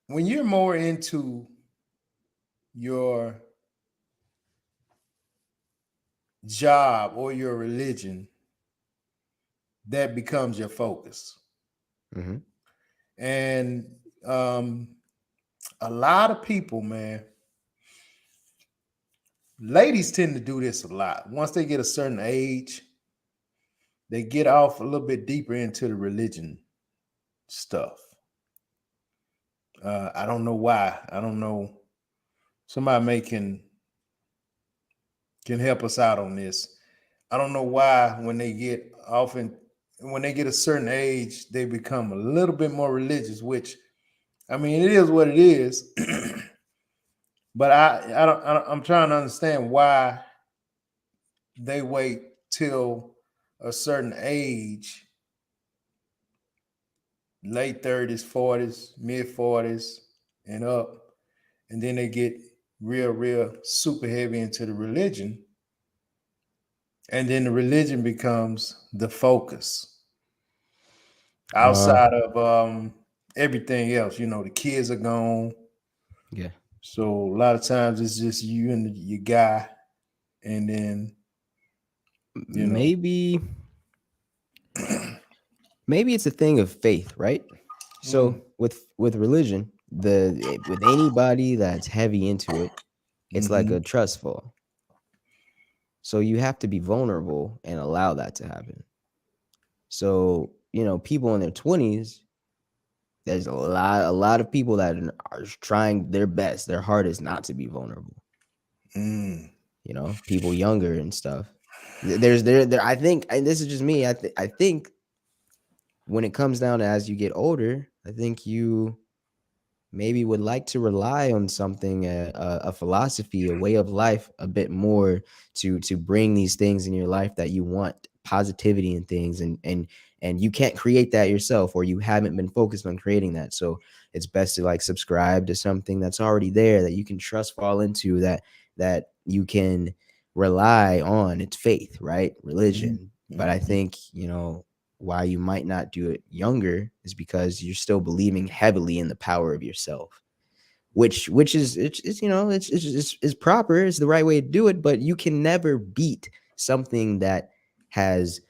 when you're more into your job or your religion, that becomes your focus. Mhm. And um, a lot of people, man, ladies tend to do this a lot. Once they get a certain age, they get off a little bit deeper into the religion stuff. I don't know why. I don't know. Somebody can help us out on this. I don't know why when they get a certain age, they become a little bit more religious, which I mean it is what it is. But I'm trying to understand why they wait till a certain age, late 30s, 40s, mid 40s, and up, and then they get real super heavy into the religion, and then the religion becomes the focus Uh, outside of everything else. You know, the kids are gone, yeah. so a lot of times it's just you and your guy, and then you know, Maybe maybe it's a thing of faith, right? mm, So with religion, with anybody that's heavy into it, it's like mm-hmm, a trust fall. So you have to be vulnerable and allow that to happen. So, people in their 20s, there's a lot of people that are trying their best, their hardest not to be vulnerable. mm, People younger and stuff. There I think, and this is just me, I think when it comes down to as you get older, I think you maybe would like to rely on something, a philosophy, a way of life, a bit more to bring these things in your life that you want, positivity and things, and you can't create that yourself, or you haven't been focused on creating that. So it's best to like subscribe to something that's already there that you can trust, fall into, that you can rely on. It's faith, right? mm, Religion. But I mm, think, why you might not do it younger is because you're still believing heavily in the power of yourself, which is it's it's proper, it's the right way to do it, but you can never beat something that has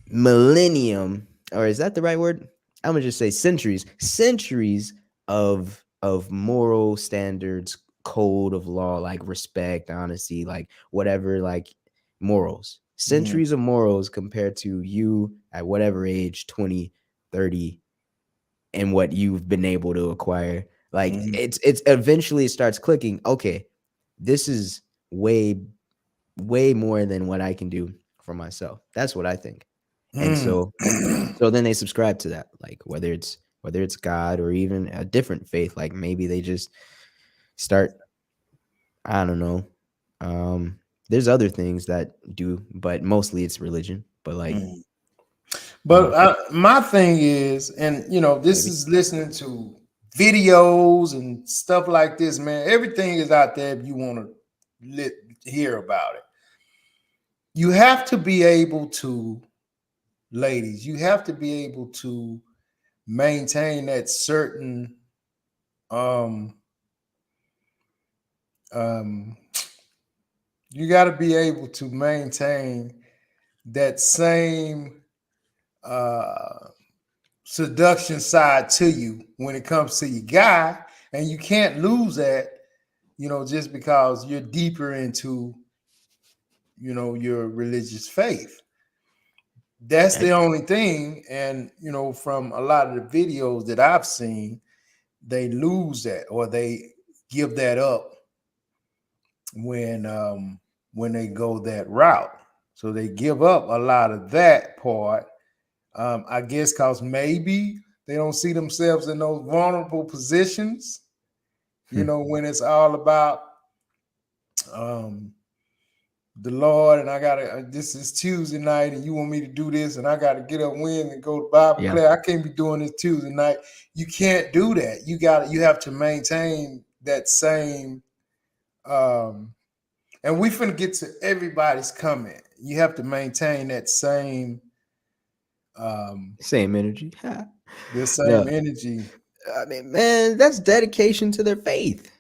millennium, or is that the right word? I'm gonna just say centuries of moral standards, code of law, like respect, honesty, like whatever, like morals, mm, centuries of morals compared to you at whatever age, 20, 30, and what you've been able to acquire. Like mm, it's eventually it starts clicking. Okay, this is way more than what I can do for myself. That's what I think. And mm. so then they subscribe to that, like whether it's God or even a different faith, like maybe they just start, I don't know. Um there's other things that do, but mostly it's religion. But like, Mm. But for my thing is, and you know, this maybe is listening to videos and stuff like this, man. Everything is out there if you want to hear about it. You have to be able to, ladies, you have to be able to maintain that certain um um you got to be able to maintain that same uh seduction side to you when it comes to your guy, and you can't lose that, you know, just because you're deeper into, you know, your religious faith. That's I, the only thing. And you know, from a lot of the videos that I've seen, they lose that or they give that up when they go that route. So they give up a lot of that part. I guess because maybe they don't see themselves in those vulnerable positions, you hmm, know, when it's all about um, the Lord, and I gotta. This is Tuesday night, and you want me to do this, and I gotta get up when and go to Bible yeah. class. I can't be doing this Tuesday night. You can't do that. You have to maintain that same. Um, and we finna get to everybody's comment. You have to maintain that same, um, Same energy. the No, same energy. I mean, man, that's dedication to their faith.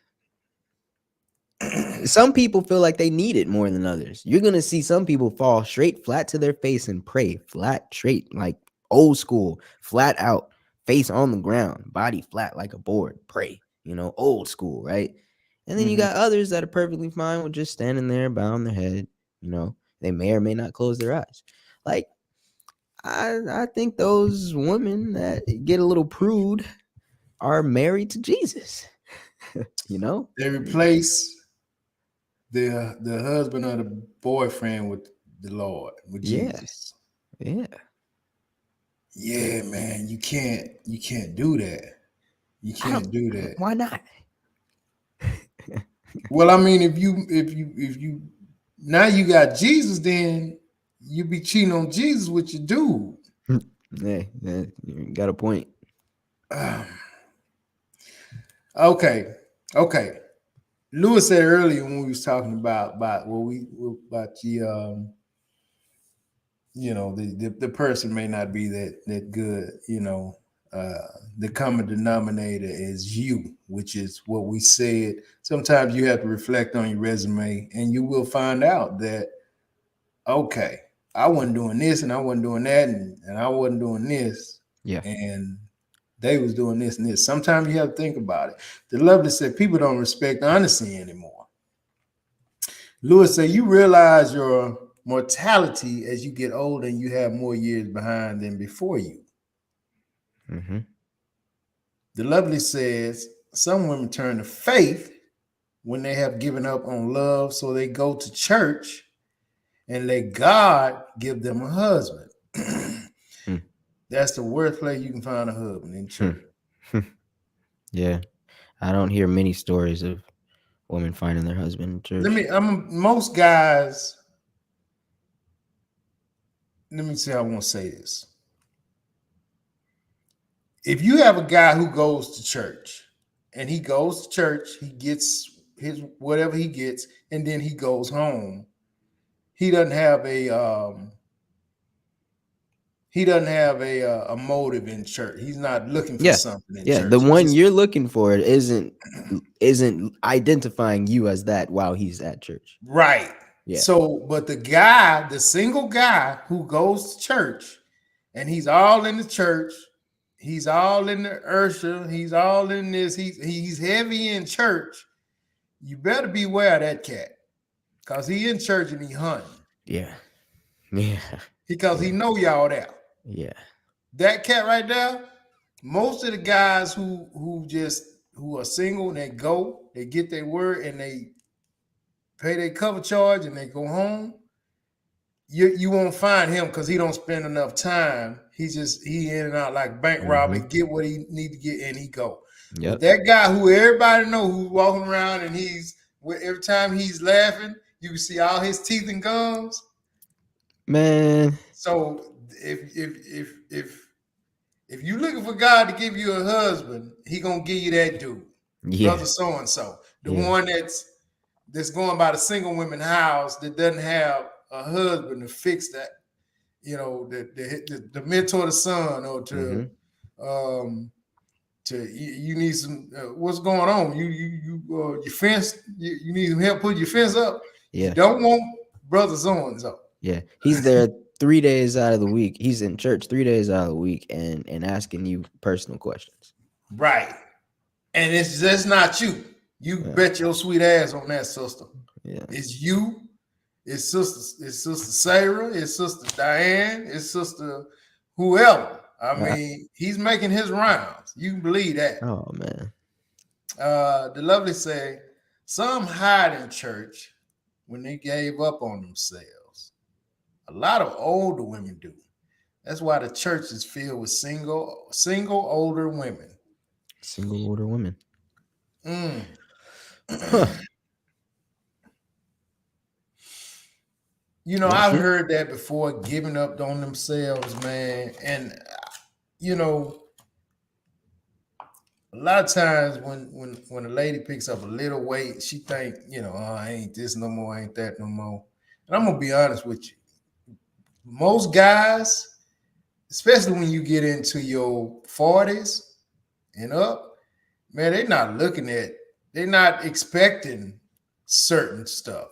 Some people feel like they need it more than others. You're gonna see some people fall straight flat to their face and pray, flat, straight, like old school, flat out, face on the ground, body flat like a board, pray, old school, right? And then you Mhm. got others that are perfectly fine with just standing there, bowing their head. They may or may not close their eyes. Like, I think those women that get a little prude are married to Jesus. You know? They replace the husband or the boyfriend with the Lord, with Yeah. Jesus. Yeah. Yeah, man, you can't do that. You I don't can't do that. why not? Well, I mean, if you now you got Jesus, then you be cheating on Jesus with your dude. Yeah, you got a point. Okay, okay. Lewis said earlier when we was talking about about the the person may not be that good, the common denominator is you, which is what we said. Sometimes you have to reflect on your resume and you will find out that, okay, I wasn't doing this and I wasn't doing that and I wasn't doing this. Yeah. And they was doing this and this. Sometimes you have to think about it. The Lovely said people don't respect honesty anymore. Lewis said, you realize your mortality as you get older and you have more years behind than before you. Mm-hmm. The Lovely says, some women turn to faith when they have given up on love, so they go to church and let God give them a husband. That's the worst place you can find a husband, in church. Yeah. I don't hear many stories of women finding their husband in church. Most guys, let me see how I want to say this. If you have a guy who goes to church and he goes to church, he gets his whatever he gets, and then he goes home, he doesn't have a motive in church. He's not looking for Yeah. something in Yeah. The church. one you're looking for isn't identifying you as that while he's at church. Right. Yeah. So, but the single guy who goes to church and he's all in the church, he's all in the Ursha, he's all in this, he's heavy in church. You better beware of that cat. Because he in church and he hunting. Yeah. Yeah. Because he know y'all there. Yeah. That cat right there, most of the guys who are single and they get their word and they pay their cover charge and they go home, you won't find him because he don't spend enough time. He in and out like bank robber, get what he need to get and he go. Yep. But that guy who everybody know who's walking around and every time he's laughing, you can see all his teeth and gums. Man. So if you're looking for God to give you a husband, he gonna give you that dude, brother so and so, the one that's going by the single women house that doesn't have a husband to fix that, the mentor the son or to you need some what's going on? You fence you need some help put your fence up. Yeah. You don't want brother so and so. Yeah, he's there 3 days out of the week. He's in church 3 days out of the week and asking you personal questions. Right. And it's just not you. You bet your sweet ass on that, sister. Yeah. It's you. It's Sister Sarah. It's Sister Diane. It's Sister whoever. I mean, he's making his rounds. You can believe that. Oh, man. The Lovely say, some hide in church when they gave up on themselves. A lot of older women do. That's why the church is filled with single older women. Single older women. Huh. I've heard that before, giving up on themselves, man. And a lot of times when a lady picks up a little weight, she think, I ain't this no more, I ain't that no more. And I'm gonna be honest with you. Most guys, especially when you get into your 40s and up, man, they're not expecting certain stuff,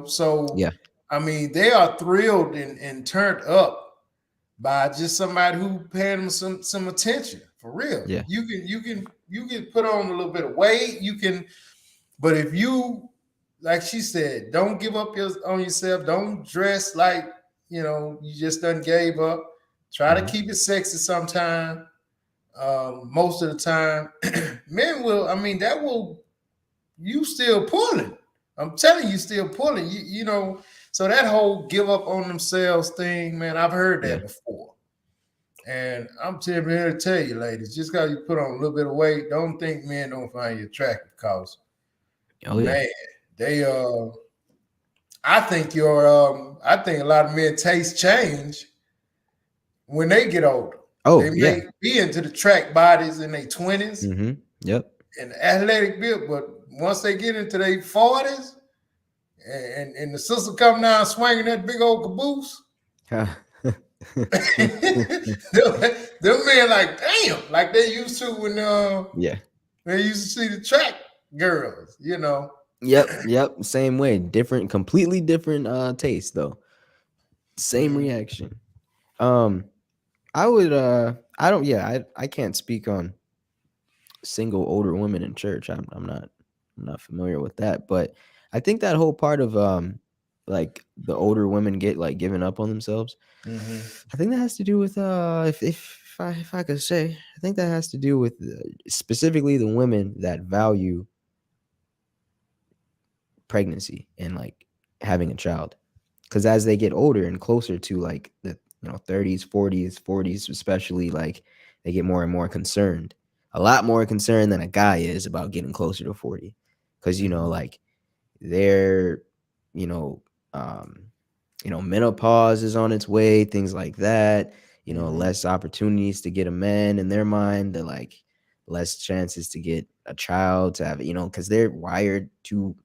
So yeah, I mean, they are thrilled and turned up by just somebody who paying them some attention for real. Yeah. You can put on a little bit of weight. But if you, like she said, don't give up on yourself. Don't dress like you just done gave up. Try to keep it sexy sometime. most of the time, men will. I mean, that will you still pulling. I'm telling you, still pulling. You know. So that whole give up on themselves thing, man, I've heard Yeah. that before. And I'm here to tell you, ladies, just because you put on a little bit of weight, don't think men don't find you attractive. Cause Oh yeah. man, they I think a lot of men taste change when they get older. They Oh yeah. may be into the track bodies in their 20s Mm-hmm. Yep. and athletic build, but once they get into their 40s and the sister come down swinging that big old caboose, them men like, damn, like they used to when Yeah. they used to see the track girls, you know. Yep. Same way. Different, completely different taste though. Same reaction. I would I don't I can't speak on single older women in church. I'm not familiar with that, but I think that whole part of like the older women get like giving up on themselves. I think that has to do with if I could say, I think that has to do with specifically the women that value pregnancy and like having a child, because as they get older and closer to like the 30s, 40s especially, like they get more and more concerned, a lot more concerned than a guy is about getting closer to 40, because like they're you know um menopause is on its way, things like that, less opportunities to get a man in their mind, the like less chances to get a child, to have because they're wired to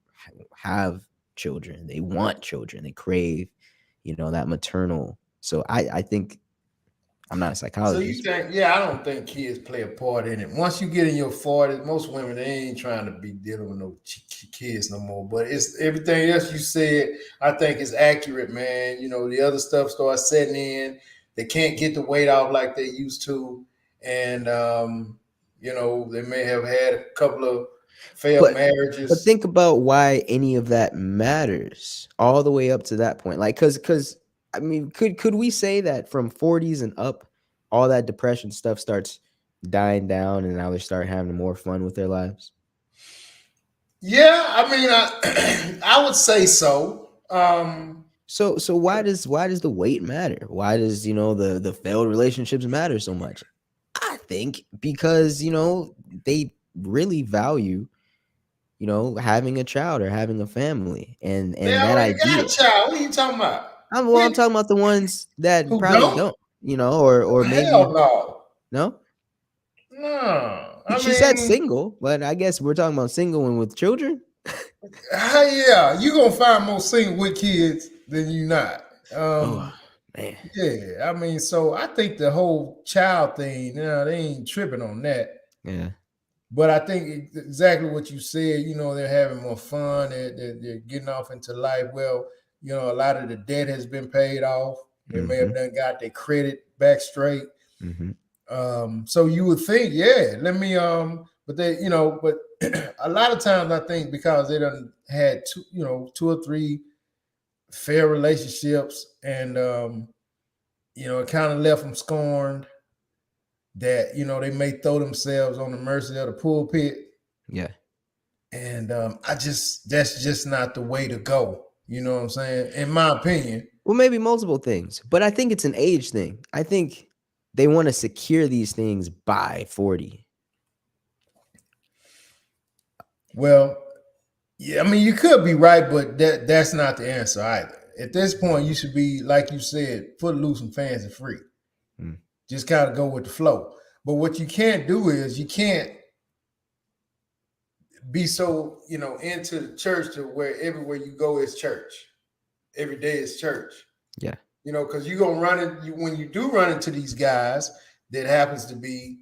have children, they want children, they crave that maternal. So I think, I'm not a So you psychologist. think, yeah, I don't think kids play a part in it. Once you get in your 40s, most women, they ain't trying to be dealing with no kids no more. But it's everything else you said, I think is accurate, man. The other stuff starts setting in. They can't get the weight off like they used to. And, they may have had a couple of failed But marriages. think about why any of that matters all the way up to that point. Like, because I mean, could we say that from 40s and up, all that depression stuff starts dying down, and now they start having more fun with their lives? Yeah, I mean, I would say so. So why does the weight matter? Why does the failed relationships matter so much? I think because they really value having a child or having a family, and They that already got idea. a child. What are you talking about? I'm talking about the ones that Who probably don't? don't, or Hell maybe no. no. No. I She said mean, single, but I guess we're talking about single and with children. yeah, you gonna find more single with kids than you not. Oh man, Yeah, I mean, so I think the whole child thing, they ain't tripping on that. yeah, But I think exactly what you said, they're having more fun, they're getting off into life. Well, a lot of the debt has been paid off. They may have done got their credit back straight. So you would think, yeah, let me but they, but a lot of times I think because they done had two or three fair relationships, and it kind of left them scorned, that they may throw themselves on the mercy of the pulpit. yeah. And that's just not the way to go. You know what I'm saying? In my opinion. Well, maybe multiple things, but I think it's an age thing. I think they want to secure these things by 40. Well, yeah, I mean, you could be right, but that's not the answer either. At this point, you should be, like you said, foot loose and fancy free. Just kind of go with the flow. But what you can't do is you can't be so, into the church to where everywhere you go is church. Every day is church. Yeah. Because you're going to when you do run into these guys that happens to be,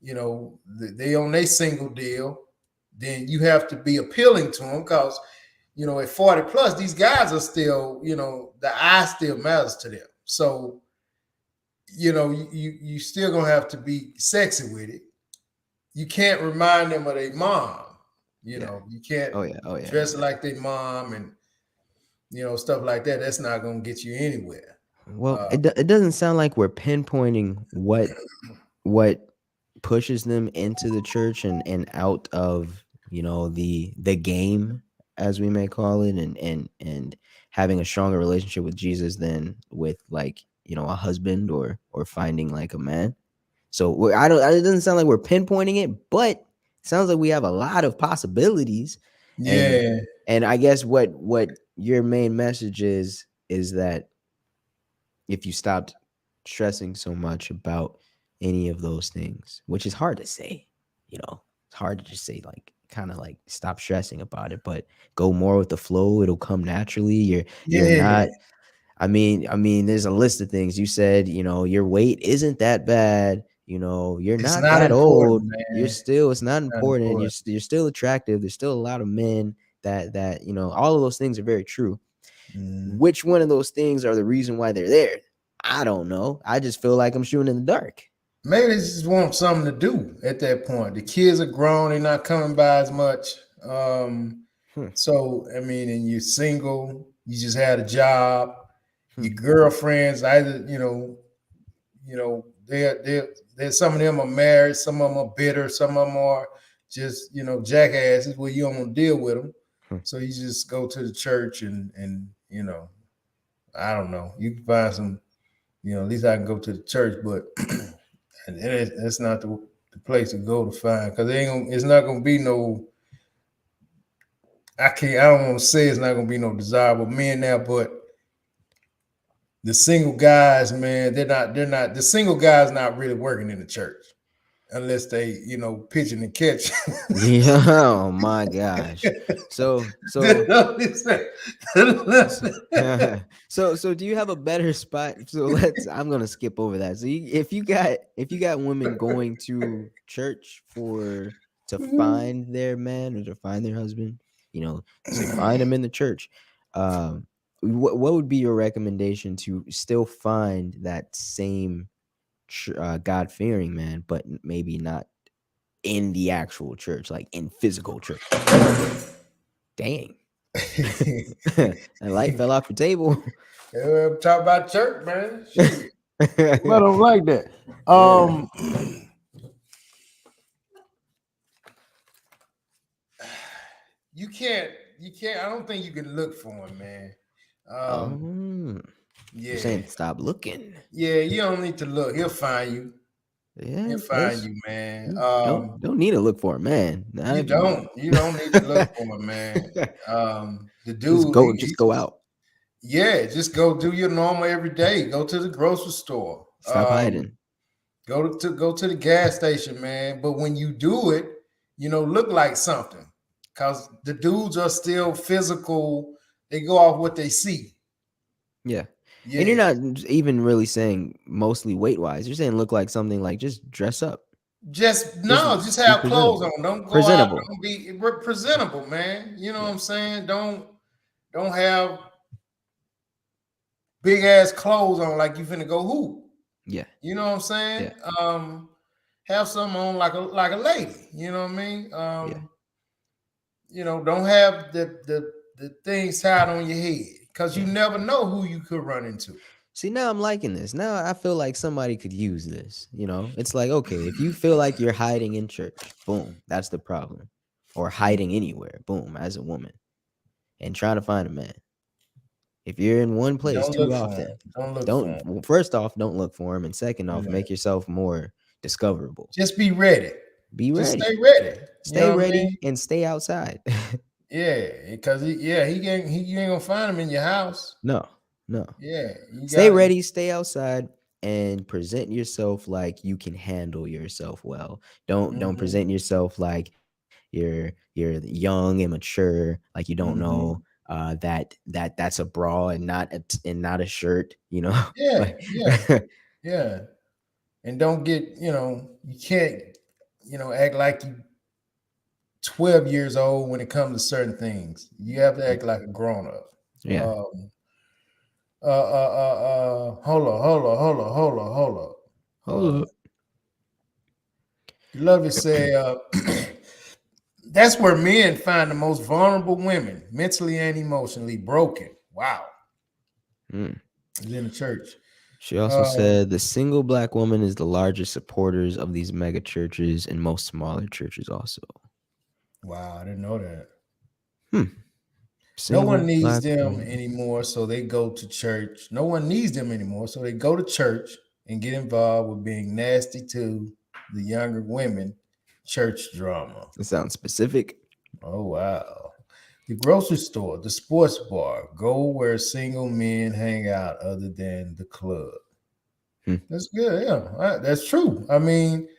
they on their single deal, then you have to be appealing to them because, at 40 plus, these guys are still, the eye still matters to them. So, you still going to have to be sexy with it. You can't remind them of their mom. You can't dress like their mom and, stuff like that. That's not going to get you anywhere. Well, it doesn't sound like we're pinpointing what pushes them into the church and out of, you know, the game, as we may call it, and having a stronger relationship with Jesus than with, like, you know, a husband or finding like a man. So I don't, it doesn't sound like we're pinpointing it, but it sounds like we have a lot of possibilities. and Yeah, and I guess what your main message is that if you stopped stressing so much about any of those things, which is hard to say, you know, it's hard to just say, like, kind of like stop stressing about it, but go more with the flow. It'll come naturally. You're yeah. not. I mean, there's a list of things you said. You know, your weight isn't that bad. You know, you're It's not not that old. important, You're man. still. It's not Not important. important. You're still attractive. There's still a lot of men that you know. All of those things are very true. Mm. Which one of those things are the reason why they're there? I don't know. I just feel like I'm shooting in the dark. Maybe they just want something to do at that point. The kids are grown; they're not coming by as much. Hmm, So I mean, and you're single. You just had a job. hmm. Your girlfriends, either they're some of them are married, some of them are bitter, some of them are just jackasses where you don't want to deal with them. Hmm. So you just go to the church and I don't know. You can find some, at least I can go to the church, but that's not the place to go to find because it's not gonna be no. I don't want to say it's not gonna be no desirable men now, but the single guys, man, they're not the single guys not really working in the church unless they, pitching and catching. Yeah. Oh my gosh. So so so do you have a better spot? So I'm gonna skip over that. So if you got women going to church to find their man or to find their husband, you know, say find them in the church. What would be your recommendation to still find that same God fearing man, but maybe not in the actual church, like in physical church? Dang. That light fell off the table. Talk about church, man. Shit. I Yeah. don't like that. You can't. I don't think you can look for him, man. Oh, you're Yeah, saying stop looking. yeah. You don't need to look. He'll find you. Yeah, He'll find that's you, man. you don't need to look for a man. Not You if you don't. You don't need to look for him, man. The just dude, go just go out. yeah, just go do your normal every day. Go to the grocery store. Stop hiding. Go to the gas station, man. But when you do it, look like something. Cause the dudes are still physical. They go off what they see. Yeah. And you're Yeah. not even really saying mostly weight wise. You're saying look like something, like just dress up. Just Just be have clothes presentable. on. Don't go out. Presentable. Don't be presentable, man. You know what Yeah. I'm saying? Don't have big ass clothes on like you finna go hoop. Yeah. You know what I'm saying? Yeah. Have something on like a lady. You know what I mean? Yeah. Don't have the things tied on your head because you Yeah. never know who you could run into. See, now I'm liking this. Now I feel like somebody could use this. You know, it's like, okay, if you feel like you're hiding in church, boom, that's the problem. Or hiding anywhere, boom, as a woman and trying to find a man. If you're in one place Don't too look for him. often, Don't look for him. first off, don't look for him. And second off, Yeah. make yourself more discoverable. Just be ready. Be Just ready. stay ready. Stay what I mean? ready and stay outside. Yeah, because you ain't gonna find him in your house. No, no. Yeah, you Stay got ready, stay outside, and present yourself like you can handle yourself well. Don't present yourself like you're young and mature, like you don't know that's a bra and not a shirt, you know. Yeah, Like yeah, yeah. And don't get you can't act like you 12 years old when it comes to certain things. You have to act like a grown up. yeah. Hold on, hold on, hold on, hold on, hold on. Hold up. Love it say that's where men find the most vulnerable women, mentally and emotionally broken. Wow. Mm. It's in the church. She also said the single black woman is the largest supporters of these mega churches and most smaller churches also. Wow, I didn't know that. No No one needs them anymore, so they go to church. No one needs them anymore, so they go to church and get involved with being nasty to the younger women church drama. It sounds specific. Oh, wow. The grocery store, the sports bar, go where single men hang out other than the club. That's good. Yeah, that's true. I mean,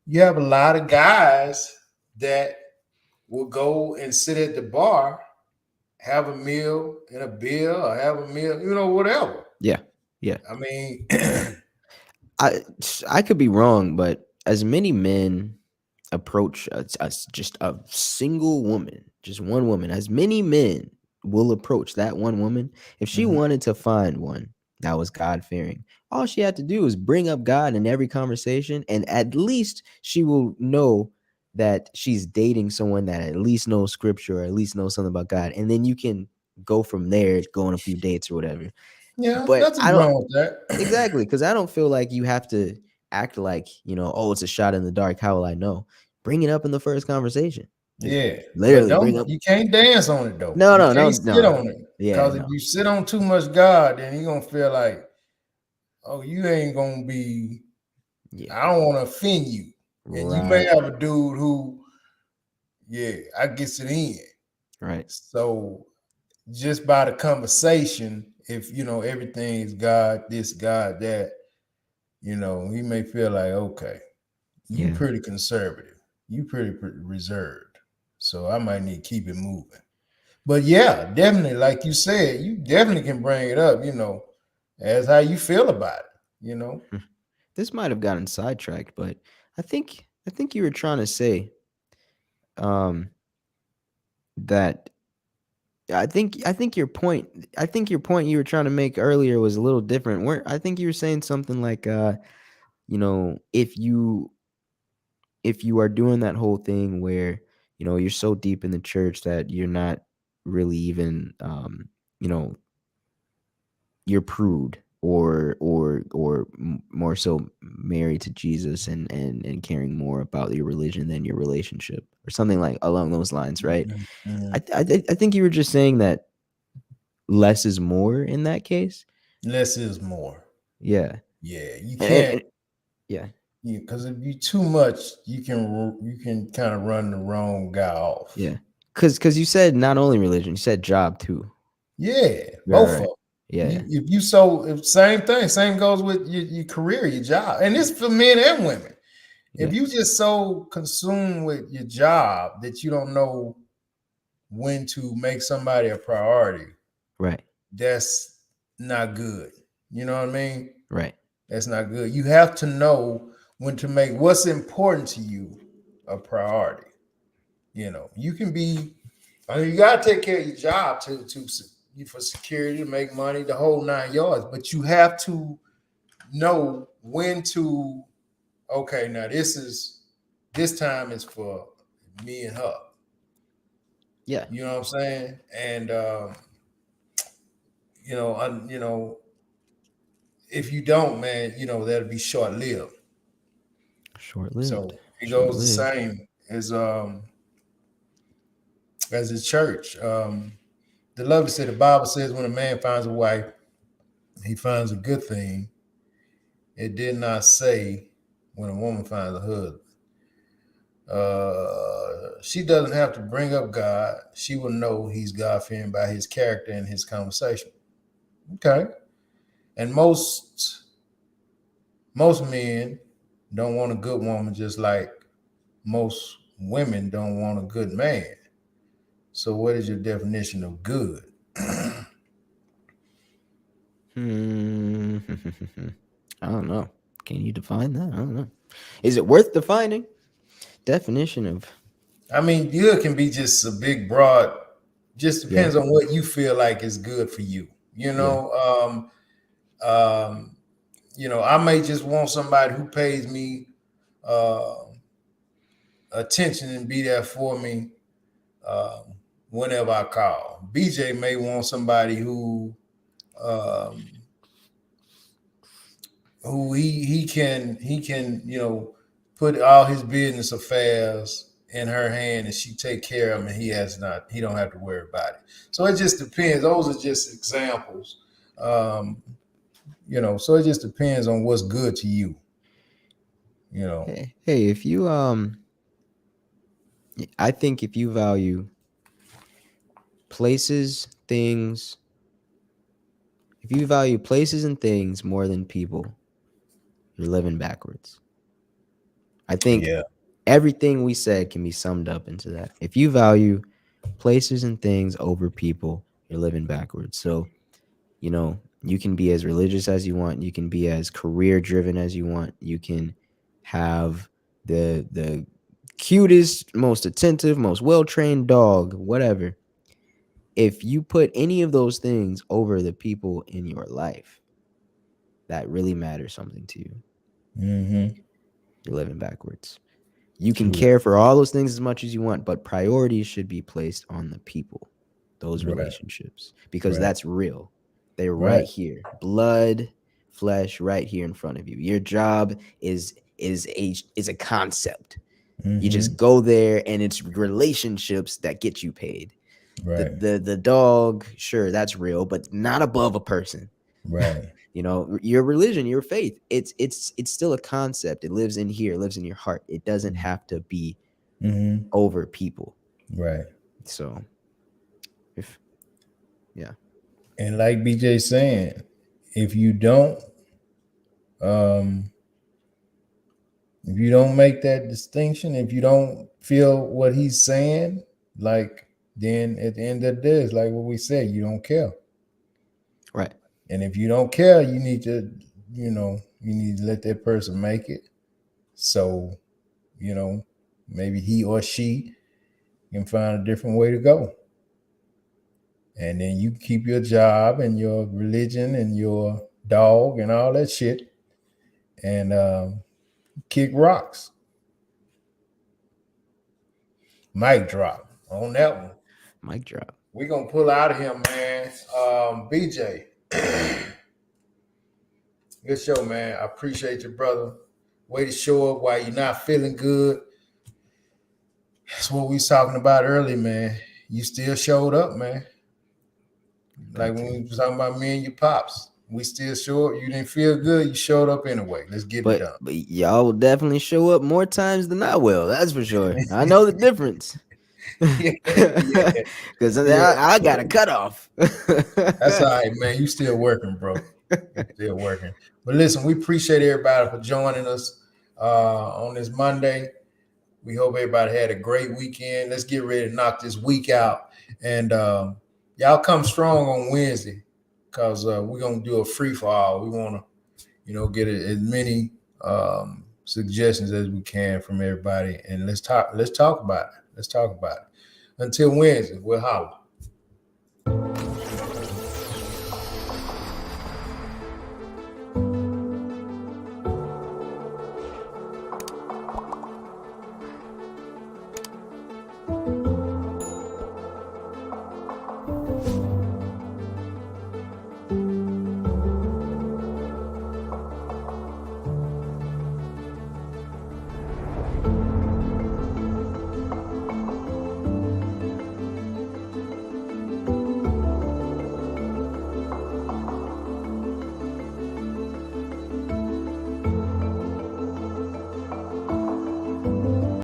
you have a lot of guys that will go and sit at the bar, have a meal and a beer, or have a meal, whatever. Yeah. I mean, I could be wrong, but as many men approach just a single woman, just one woman, as many men will approach that one woman. If she wanted to find one that was God-fearing, all she had to do is bring up God in every conversation, and at least she will know that she's dating someone that at least knows scripture or at least knows something about God. And then you can go from there, go on a few dates or whatever. yeah, But nothing wrong with that. exactly, because I don't feel like you have to act like, oh, it's a shot in the dark. How will I know? Bring it up in the first conversation. Just Yeah, literally but bring up. you can't dance on it though. No, You no, no, can't sit no. on it. Yeah, Because if no. you sit on too much God, then you're gonna feel like, oh, you ain't gonna be. Yeah, I don't want to offend you, and you may right, have a dude who, yeah, I gets it in. right. So just by the conversation, if everything is God, this, God, that, he may feel like, okay, you Yeah, pretty conservative, you pretty reserved, so I might need to keep it moving. But yeah, definitely, like you said, you definitely can bring it up, as how you feel about it. this might have gotten sidetracked, but I think you were trying to say, um, that I think your point you were trying to make earlier was a little different. Where I think you were saying something like, if you are doing that whole thing where you're so deep in the church that you're not really even you know you're prude or more so married to Jesus and caring more about your religion than your relationship or something like along those lines, right? Mhm. I think you were just saying that less is more in that case. Less is more. Yeah. Yeah, you and, and, can't. and- yeah. Yeah, because if you too much, you can kind of run the wrong guy off. Yeah. Because you said not only religion, you said job too. Yeah, Right, both of right. them. Yeah. If same thing, same goes with your career, your job, and it's for men and women. Yeah. If you just so consumed with your job that you don't know when to make somebody a priority, Right. that's not good. You know what I mean? Right. That's not good. You have to know when to make what's important to you a priority. You can be. I mean, you gotta take care of your job for security, to make money, the whole 9 yards. But you have to know when to. Okay, now this time is for me and her. Yeah. You know what I'm saying? And if you don't, man, that'll be short lived. Short lived. So it Short goes the lived. same as a church. The love said the Bible says when a man finds a wife, he finds a good thing. It did not say when a woman finds a husband. She doesn't have to bring up God. She will know he's God fearing by his character and his conversation. Okay. And most men don't want a good woman, just like most women don't want a good man. So what is your definition of good? Hmm. I don't know. Can you define that? I don't know. Is it worth defining? Definition of. I mean, good can be just a big broad, just Yeah. depends on what you feel like is good for you. Yeah. I may just want somebody who pays me uh, attention and be there for me whenever I call. BJ may want somebody who um, who he can put all his business affairs in her hand and she take care of him and he don't have to worry about it. So it just depends. Those are just examples. So it just depends on what's good to you. Hey, if you I think if you value places, things, if you value places and things more than people, you're living backwards. I think everything we said can be summed up into that. If you value places and things over people, you're living backwards. So, you can be as religious as you want. You can be as career driven as you want. You can have the cutest, most attentive, most well-trained dog, whatever. If you put any of those things over the people in your life that really matter something to you, you're living backwards. You can care for all those things as much as you want, but priorities should be placed on the people, those relationships, because that's real. They're right here, blood, flesh, right here in front of you. Your job is a concept. You just go there, and it's relationships that get you paid. The dog, sure, that's real, but not above a person. Right. Your religion, your faith, it's still a concept. It lives in here, it lives in your heart. It doesn't have to be over people. Right. So, and like BJ saying, if you don't make that distinction, if you don't feel what he's saying, then at the end of the day, it's like what we said, you don't care. Right. And if you don't care, you need to let that person make it. So, maybe he or she can find a different way to go. And then you keep your job and your religion and your dog and all that shit and kick rocks. Mic drop on that one. Mic drop. We're going to pull out of here, man. BJ. Good show, man. I appreciate you, brother. Way to show up while you're not feeling good. That's what we was talking about earlier, man. You still showed up, man. Like when we was talking about me and your pops. We still show up. You didn't feel good. You showed up anyway. Let's get it done. But y'all will definitely show up more times than I will. That's for sure. I know the difference. Because I got a cutoff. That's all right, man. You still working, bro. Still working. But listen, we appreciate everybody for joining us on this Monday. We hope everybody had a great weekend. Let's get ready to knock this week out. And y'all come strong on Wednesday because we're going to do a free-for-all. We want to, get as many suggestions as we can from everybody. And let's talk about it. Until Wednesday, we'll holler.